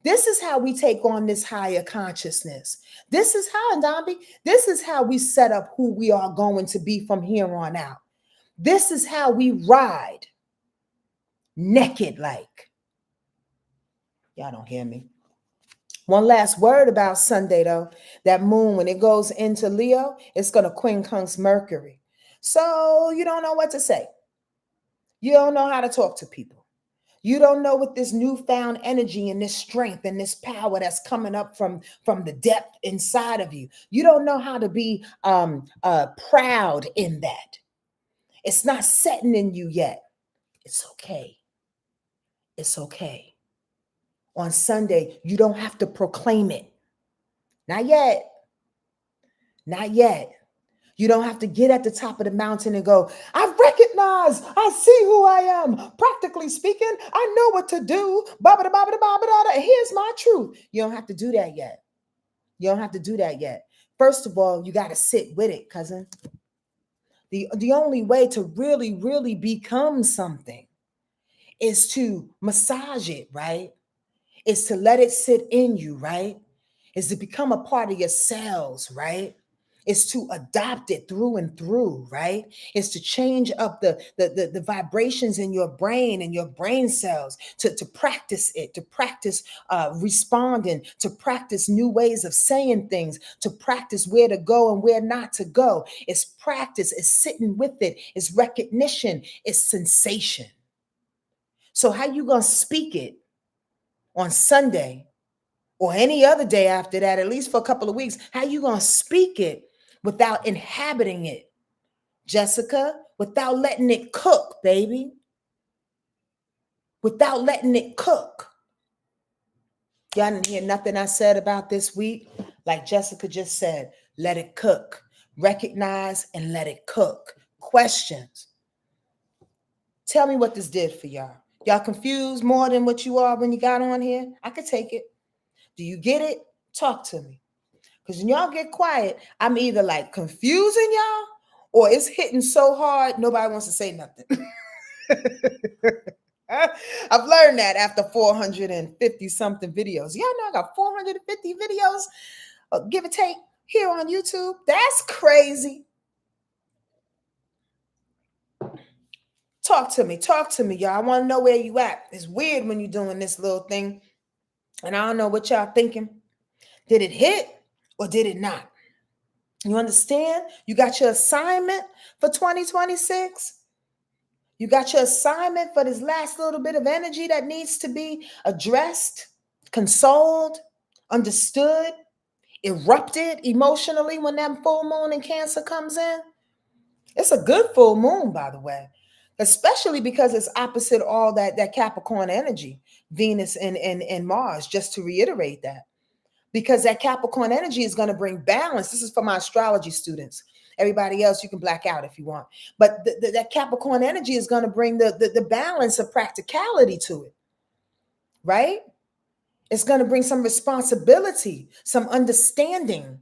This is how we take on this higher consciousness. This is how, Ndambi, this is how we set up who we are going to be from here on out. This is how we ride naked like. Y'all don't hear me. One last word about Sunday, though. That moon, when it goes into Leo, it's going to quincunx Mercury. So you don't know what to say. You don't know how to talk to people. You don't know what this newfound energy and this strength and this power that's coming up from the depth inside of you. You don't know how to be proud in that. It's not setting in you yet. It's okay. It's okay. On Sunday, you don't have to proclaim it. Not yet. Not yet. You don't have to get at the top of the mountain and go, I recognize, I see who I am. Practically speaking, I know what to do. Here's my truth. You don't have to do that yet. You don't have to do that yet. First of all, you got to sit with it, cousin. The only way to really, really become something is to massage it, right? Is to let it sit in you, right? Is to become a part of your cells, right? Is to adopt it through and through, right? Is to change up the vibrations in your brain and your brain cells, to practice it, to practice responding, to practice new ways of saying things, to practice where to go and where not to go. It's practice, it's sitting with it, it's recognition, it's sensation. So how you gonna speak it on Sunday or any other day after that, at least for a couple of weeks? How you gonna speak it without inhabiting it? Jessica, without letting it cook, baby. Without letting it cook. Y'all didn't hear nothing I said about this week. Like Jessica just said, let it cook. Recognize and let it cook. Questions. Tell me what this did for y'all. Y'all confused more than what you are when you got on here? I could take it. Do you get it? Talk to me. Because when y'all get quiet, I'm either like confusing y'all or it's hitting so hard, nobody wants to say nothing. I've learned that after 450 something videos. Y'all know I got 450 videos, give or take, here on YouTube. That's crazy. Talk to me, y'all. I want to know where you at. It's weird when you're doing this little thing, and I don't know what y'all thinking. Did it hit or did it not? You understand? You got your assignment for 2026. You got your assignment for this last little bit of energy that needs to be addressed, consoled, understood, erupted emotionally when that full moon in Cancer comes in. It's a good full moon, by the way, especially because it's opposite all that Capricorn energy, Venus and Mars, just to reiterate that. Because that Capricorn energy is going to bring balance. This is for my astrology students. Everybody else, you can black out if you want. But that Capricorn energy is going to bring the balance of practicality to it, right? It's going to bring some responsibility, some understanding,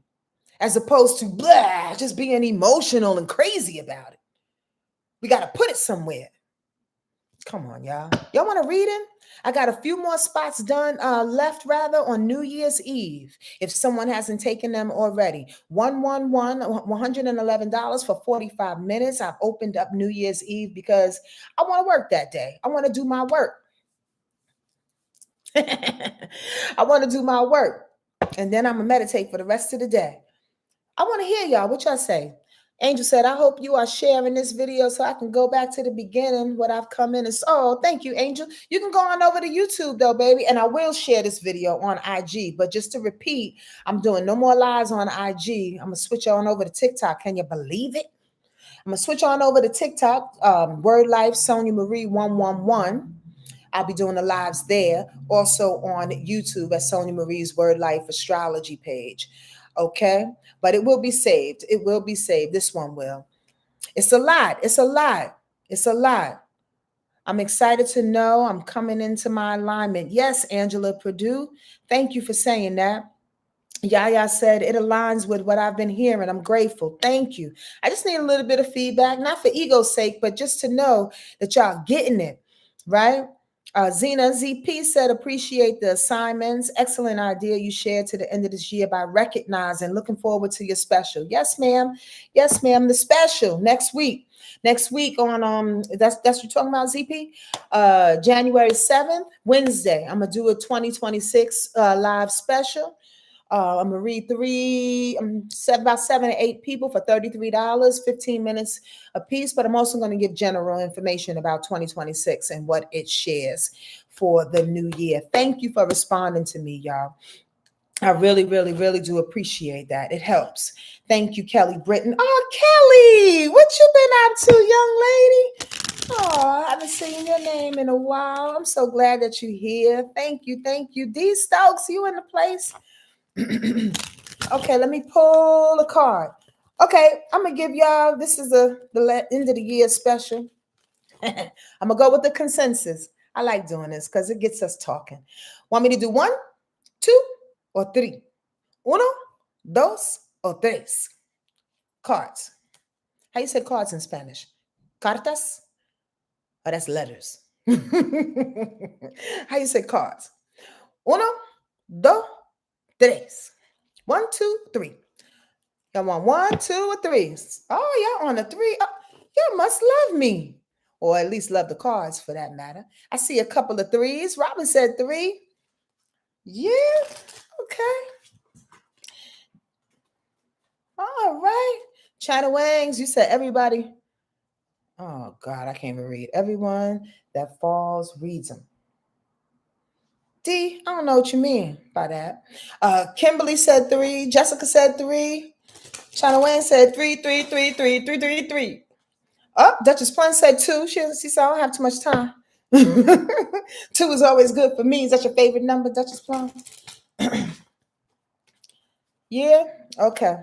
as opposed to blah, just being emotional and crazy about it. We got to put it somewhere. Come on, y'all. Y'all want to read it? I got a few more spots left on New Year's Eve. If someone hasn't taken them already, $111 for 45 minutes. I've opened up New Year's Eve because I want to work that day. I want to do my work. I want to do my work. And then I'm going to meditate for the rest of the day. I want to hear y'all. What y'all say? Angel said, I hope you are sharing this video so I can go back to the beginning, what I've come in and saw. Oh, thank you, Angel. You can go on over to YouTube, though, baby, and I will share this video on IG. But just to repeat, I'm doing no more lives on IG. I'm going to switch on over to TikTok. Can you believe it? I'm going to switch on over to TikTok, Wordlife, SonjaMarie 111. I'll be doing the lives there. Also on YouTube at Sonja Marie's Wordlife Astrology page. Okay, but it will be saved. It will be saved. This one will. It's a lot. It's a lot. It's a lot. I'm excited to know I'm coming into my alignment. Yes, Angela Purdue. Thank you for saying that. Yaya said it aligns with what I've been hearing. I'm grateful. Thank you. I just need a little bit of feedback, not for ego's sake, but just to know that y'all getting it, right? Zena ZP said, appreciate the assignments. Excellent idea you shared to the end of this year by recognizing. Looking forward to your special. Yes, ma'am. Yes, ma'am. The special next week. Next week on that's what you're talking about, ZP. January 7th, Wednesday. I'm gonna do a 2026 live special. I'm gonna read about 7 to 8 people for $33, 15 minutes a piece. But I'm also going to give general information about 2026 and what it shares for the new year. Thank you for responding to me, y'all. I really, really, really do appreciate that. It helps. Thank you, Kelly Britton. Oh, Kelly, what you been up to, young lady? Oh, I haven't seen your name in a while. I'm so glad that you're here. Thank you, thank you. D Stokes, you in the place? Okay, let me pull a card. Okay, I'm gonna give y'all, this is the end of the year special. I'm gonna go with the consensus. I like doing this because it gets us talking. Want me to do 1, 2, or 3? Uno, dos, o tres. Cards. How you say cards in Spanish? Cartas? Oh, that's letters. How you say cards? Uno, dos, tres. 1, 2, 3. Y'all want 1, 2, or 3? Oh, y'all on a 3. Oh, y'all must love me. Or at least love the cards for that matter. I see a couple of 3s. Robin said 3. Yeah. Okay. All right. China Wangs, you said everybody. Oh, God, I can't even read. Everyone that falls reads them. D, I don't know what you mean by that. Kimberly said 3. Jessica said 3. China Wayne said 3, 3, 3, 3, 3, 3, 3. Oh, Duchess Plum said 2. She said, I don't have too much time. 2 is always good for me. Is that your favorite number, Duchess Plum? Yeah? Okay.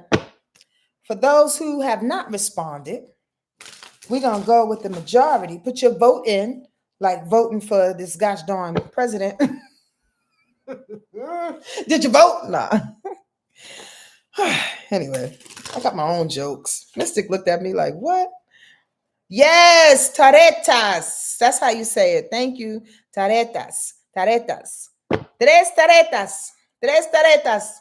For those who have not responded, we're going to go with the majority. Put your vote in, like voting for this gosh darn president. Did you vote? Nah. Anyway, I got my own jokes. Mystic looked at me like, what? Yes, taretas. That's how you say it. Thank you. Taretas. Taretas. Tres taretas. Tres taretas.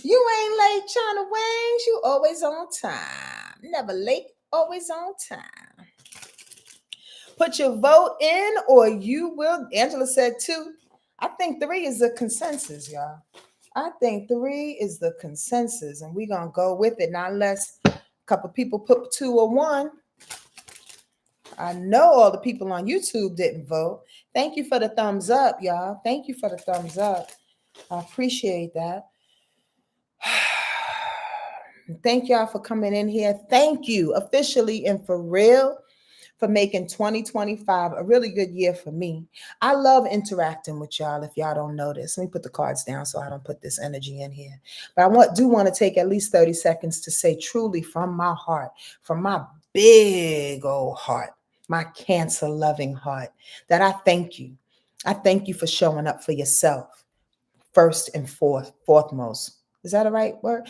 You ain't late, China Wings. You always on time. Never late, always on time. Put your vote in or you will. Angela said 2. I think 3 is the consensus, y'all. I think 3 is the consensus, and we're going to go with it. Now, unless a couple people put 2 or 1. I know all the people on YouTube didn't vote. Thank you for the thumbs up, y'all. Thank you for the thumbs up. I appreciate that. Thank y'all for coming in here. Thank you officially and for real for making 2025 a really good year for me. I love interacting with y'all. If y'all don't notice, let me put the cards down so I don't put this energy in here. But I do want to take at least 30 seconds to say truly from my heart, from my big old heart, my Cancer loving heart, that I thank you. I thank you for showing up for yourself first and foremost. Is that a right word?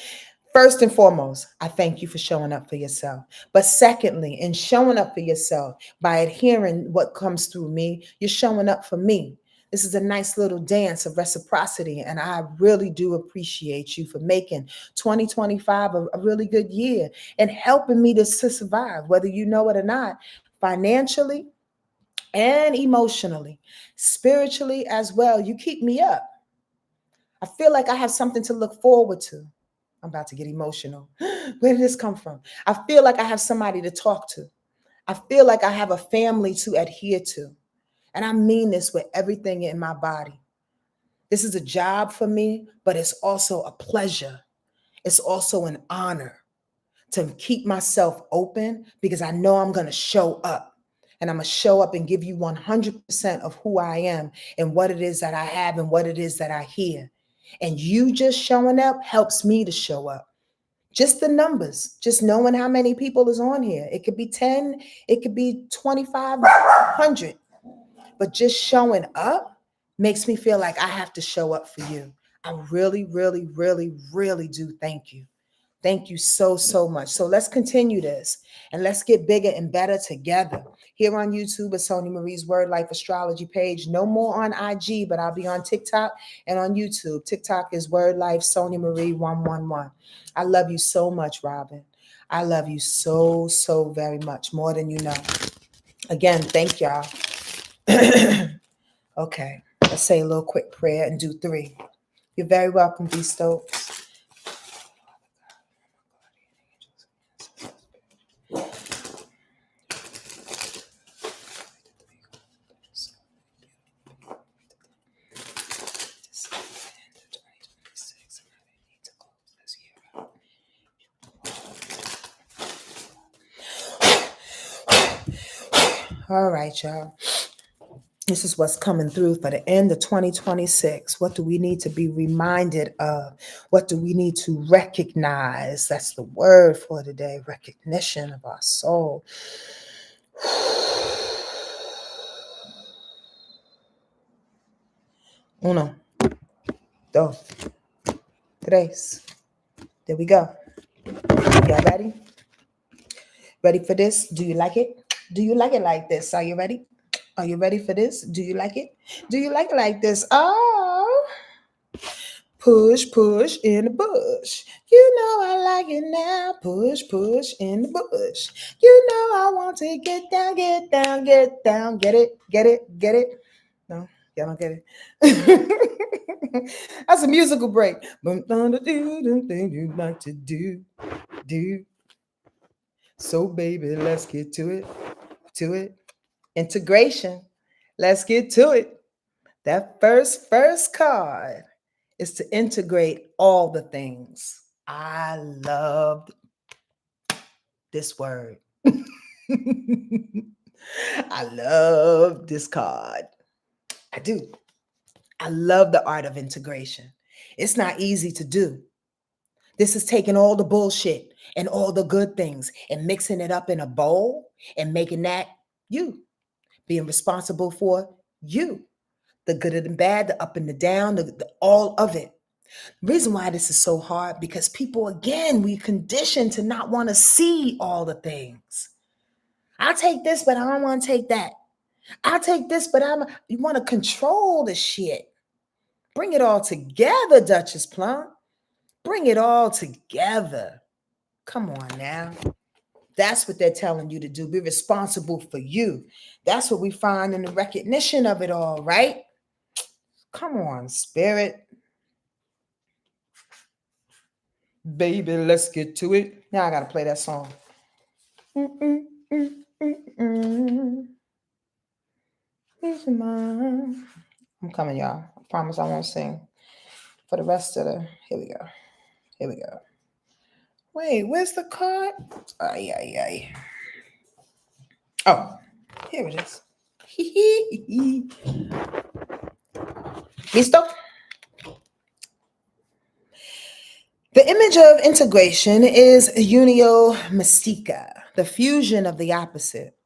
First and foremost, I thank you for showing up for yourself. But secondly, in showing up for yourself, by adhering what comes through me, you're showing up for me. This is a nice little dance of reciprocity, and I really do appreciate you for making 2025 a really good year and helping me to survive, whether you know it or not, financially and emotionally, spiritually as well. You keep me up. I feel like I have something to look forward to. I'm about to get emotional. Where did this come from? I feel like I have somebody to talk to. I feel like I have a family to adhere to. And I mean this with everything in my body. This is a job for me, but it's also a pleasure. It's also an honor to keep myself open because I know I'm going to show up. And I'm going to show up and give you 100% of who I am and what it is that I have and what it is that I hear. And you just showing up helps me to show up. Just the numbers, just knowing how many people is on here. It could be 10, it could be 2,500. But just showing up makes me feel like I have to show up for you. I really, really, really, really do thank you. Thank you so, so much. So let's continue this and let's get bigger and better together. Here on YouTube at Sonja Marie's Wordlife Astrology page. No more on IG, but I'll be on TikTok and on YouTube. TikTok is Wordlife Sonja Marie 111. I love you so much, Robin. I love you so, so very much, more than you know. Again, thank y'all. Okay, let's say a little quick prayer and do 3. You're very welcome, B. Stokes. All right, y'all. This is what's coming through for the end of 2026. What do we need to be reminded of? What do we need to recognize? That's the word for today, recognition of our soul. Uno, dos, tres. There we go. Y'all ready? Ready for this? Do you like it? Do you like it like this? Are you ready? Are you ready for this? Do you like it? Do you like it like this? Oh, push, push in the bush. You know I like it now. Push, push in the bush. You know I want to get down, get down, get down. Get it, get it, get it. No, y'all don't get it. That's a musical break. Do the thing you like to do. So baby, let's get to it. Integration. Let's get to it. That first card is to integrate all the things I loved. this word. I love this card. I do. I love the art of integration. It's not easy to do. This is taking all the bullshit and all the good things and mixing it up in a bowl and making that you, being responsible for you, the good and the bad, the up and the down, all of it. The reason why this is so hard, because people, again, we conditioned to not want to see all the things. I'll take this, but I don't want to take that. I'll take this, but you want to control the shit. Bring it all together, Duchess Plum. Bring it all together. Come on now. That's what they're telling you to do. Be responsible for you. That's what we find in the recognition of it all, right? Come on, spirit. Baby, let's get to it. Now I got to play that song. I'm coming, y'all. I promise I won't sing for the rest of the... Here we go. Here we go. Wait, where's the card? Ay. Oh, here it is. Listo? The image of integration is unio mystica, the fusion of the opposite.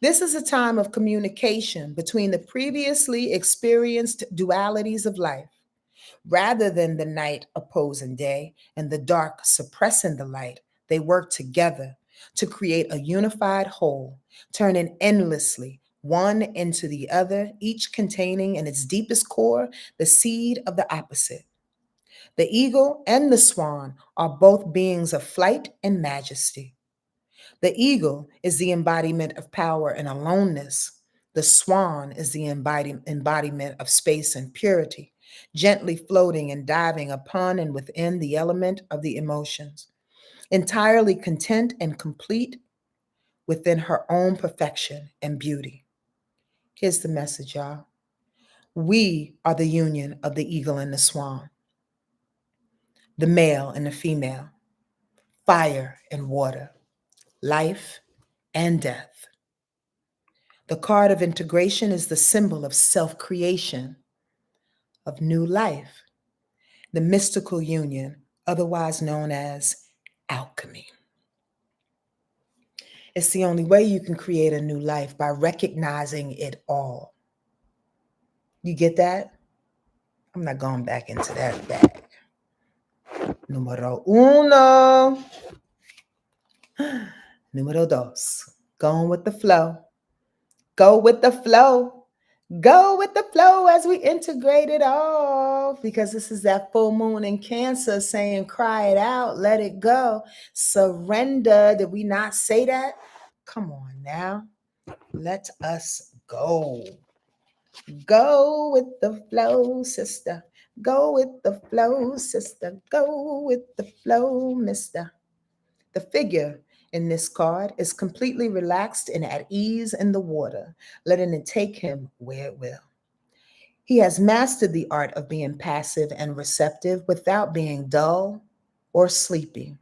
This is a time of communication between the previously experienced dualities of life. Rather than the night opposing day and the dark suppressing the light, they work together to create a unified whole, turning endlessly one into the other, each containing in its deepest core the seed of the opposite. The eagle and the swan are both beings of flight and majesty. The eagle is the embodiment of power and aloneness. The swan is the embodiment of space and purity, gently floating and diving upon and within the element of the emotions, entirely content and complete within her own perfection and beauty. Here's the message, y'all. We are the union of the eagle and the swan, the male and the female, fire and water, life and death. The card of integration is the symbol of self-creation, of new life, the mystical union, otherwise known as alchemy. It's the only way you can create a new life, by recognizing it all. You get that? I'm not going back into that bag. Numero uno. Numero dos. Going with the flow. Go with the flow. Go with the flow as we integrate it all, because this is that full moon in Cancer saying, cry it out, let it go, surrender. Did we not say that? Come on now. Let us go. Go with the flow, sister. Go with the flow, sister. Go with the flow, mister. The figure in this card is completely relaxed and at ease in the water, letting it take him where it will. He has mastered the art of being passive and receptive without being dull or sleepy.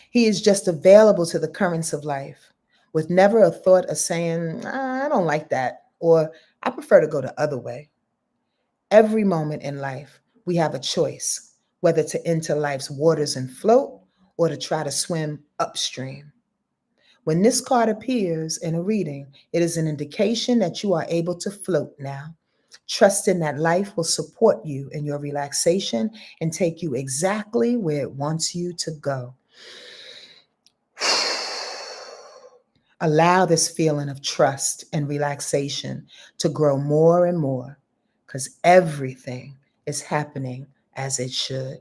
He is just available to the currents of life, with never a thought of saying, I don't like that, or I prefer to go the other way. Every moment in life, we have a choice, whether to enter life's waters and float, or to try to swim upstream. When this card appears in a reading, it is an indication that you are able to float now, trusting that life will support you in your relaxation and take you exactly where it wants you to go. Allow this feeling of trust and relaxation to grow more and more, because everything is happening as it should.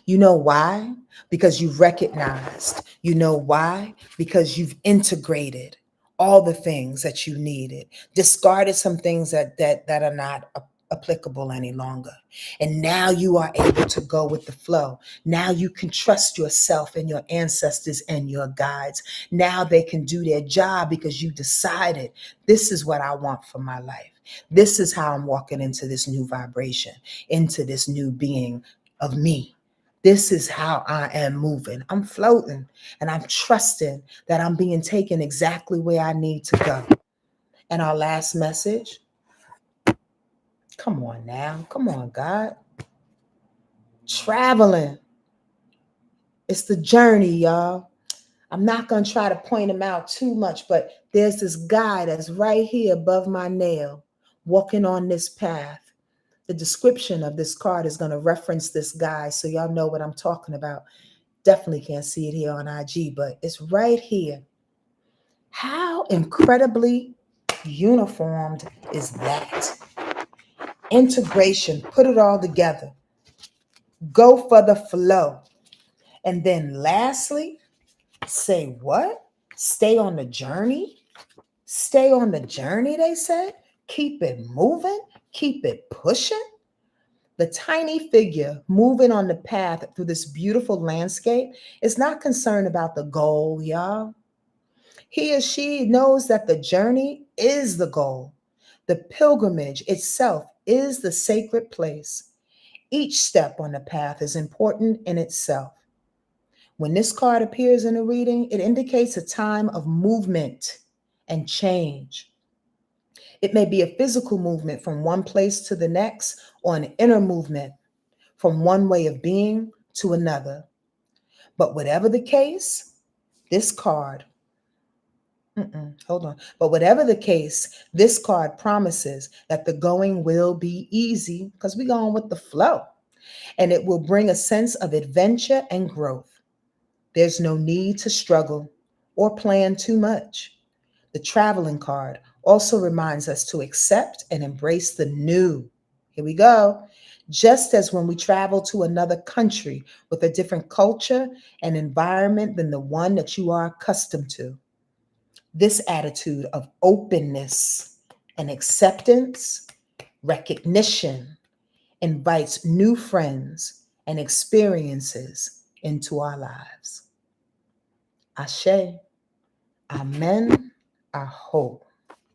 You know why? Because you've recognized. You know why? Because you've integrated all the things that you needed, discarded some things that are not applicable any longer. And now you are able to go with the flow. Now you can trust yourself and your ancestors and your guides. Now they can do their job, because you decided, this is what I want for my life. This is how I'm walking into this new vibration, into this new being of me. This is how I am moving. I'm floating and I'm trusting that I'm being taken exactly where I need to go. And our last message, come on now. Come on, God. Traveling. It's the journey, y'all. I'm not going to try to point him out too much, but there's this guy that's right here above my nail, walking on this path. The description of this card is going to reference this guy, so y'all know what I'm talking about. Definitely can't see it here on IG, but it's right here. How incredibly uniformed is that? Integration, put it all together. Go for the flow. And then lastly, say what? Stay on the journey. Stay on the journey, they said. Keep it moving. Keep it pushing. The tiny figure moving on the path through this beautiful landscape is not concerned about the goal, y'all. He or she knows that the journey is the goal. The pilgrimage itself is the sacred place. Each step on the path is important in itself. When this card appears in a reading, it indicates a time of movement and change. It may be a physical movement from one place to the next, or an inner movement from one way of being to another. But whatever the case, this card, But whatever the case, this card promises that the going will be easy because we're going with the flow, and it will bring a sense of adventure and growth. There's no need to struggle or plan too much. The traveling card also reminds us to accept and embrace the new. Here we go. Just as when we travel to another country with a different culture and environment than the one that you are accustomed to. This attitude of openness and acceptance, recognition, invites new friends and experiences into our lives. Ashe, amen, aho.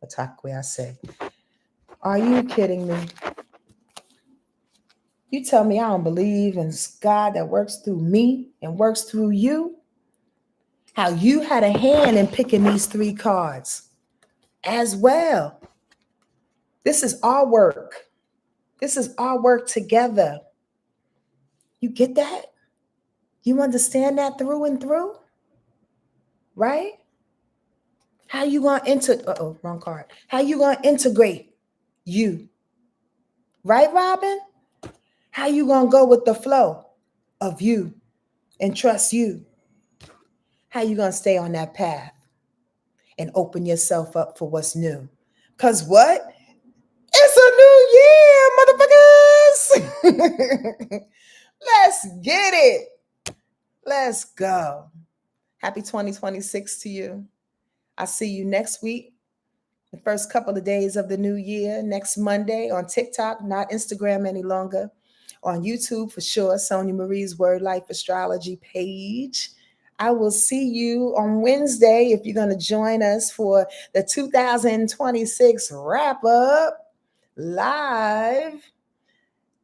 Otakwe ase. Are you kidding me? You tell me I don't believe in God that works through me and works through you? How you had a hand in picking these 3 cards as well. This is our work. This is our work together. You get that? You understand that through and through? Right? How you going to wrong card. How you going to integrate you? Right, Robin? How you going to go with the flow of you and trust you? How you going to stay on that path and open yourself up for what's new? Because what? It's a new year, motherfuckers. Let's get it. Let's go. Happy 2026 to you. I'll see you next week, the first couple of days of the new year, next Monday on TikTok, not Instagram any longer. On YouTube for sure, Sonja Marie's Wordlife Astrology page. I will see you on Wednesday if you're going to join us for the 2026 wrap-up live.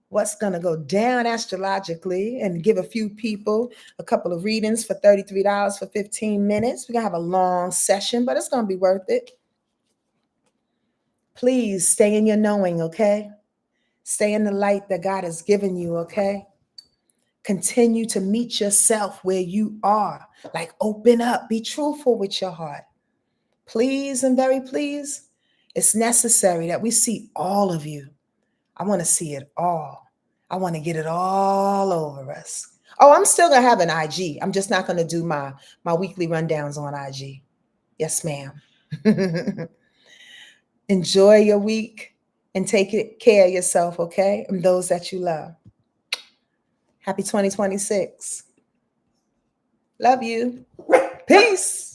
What's going to go down astrologically, and give a few people a couple of readings for $33 for 15 minutes. We're going to have a long session, but it's going to be worth it. Please stay in your knowing, okay? Stay in the light that God has given you, okay? Continue to meet yourself where you are. Like, open up. Be truthful with your heart. Please and very please, it's necessary that we see all of you. I want to see it all. I want to get it all over us. Oh, I'm still going to have an IG. I'm just not going to do my weekly rundowns on IG. Yes, ma'am. Enjoy your week and take care of yourself, okay? And those that you love. Happy 2026. Love you. Peace.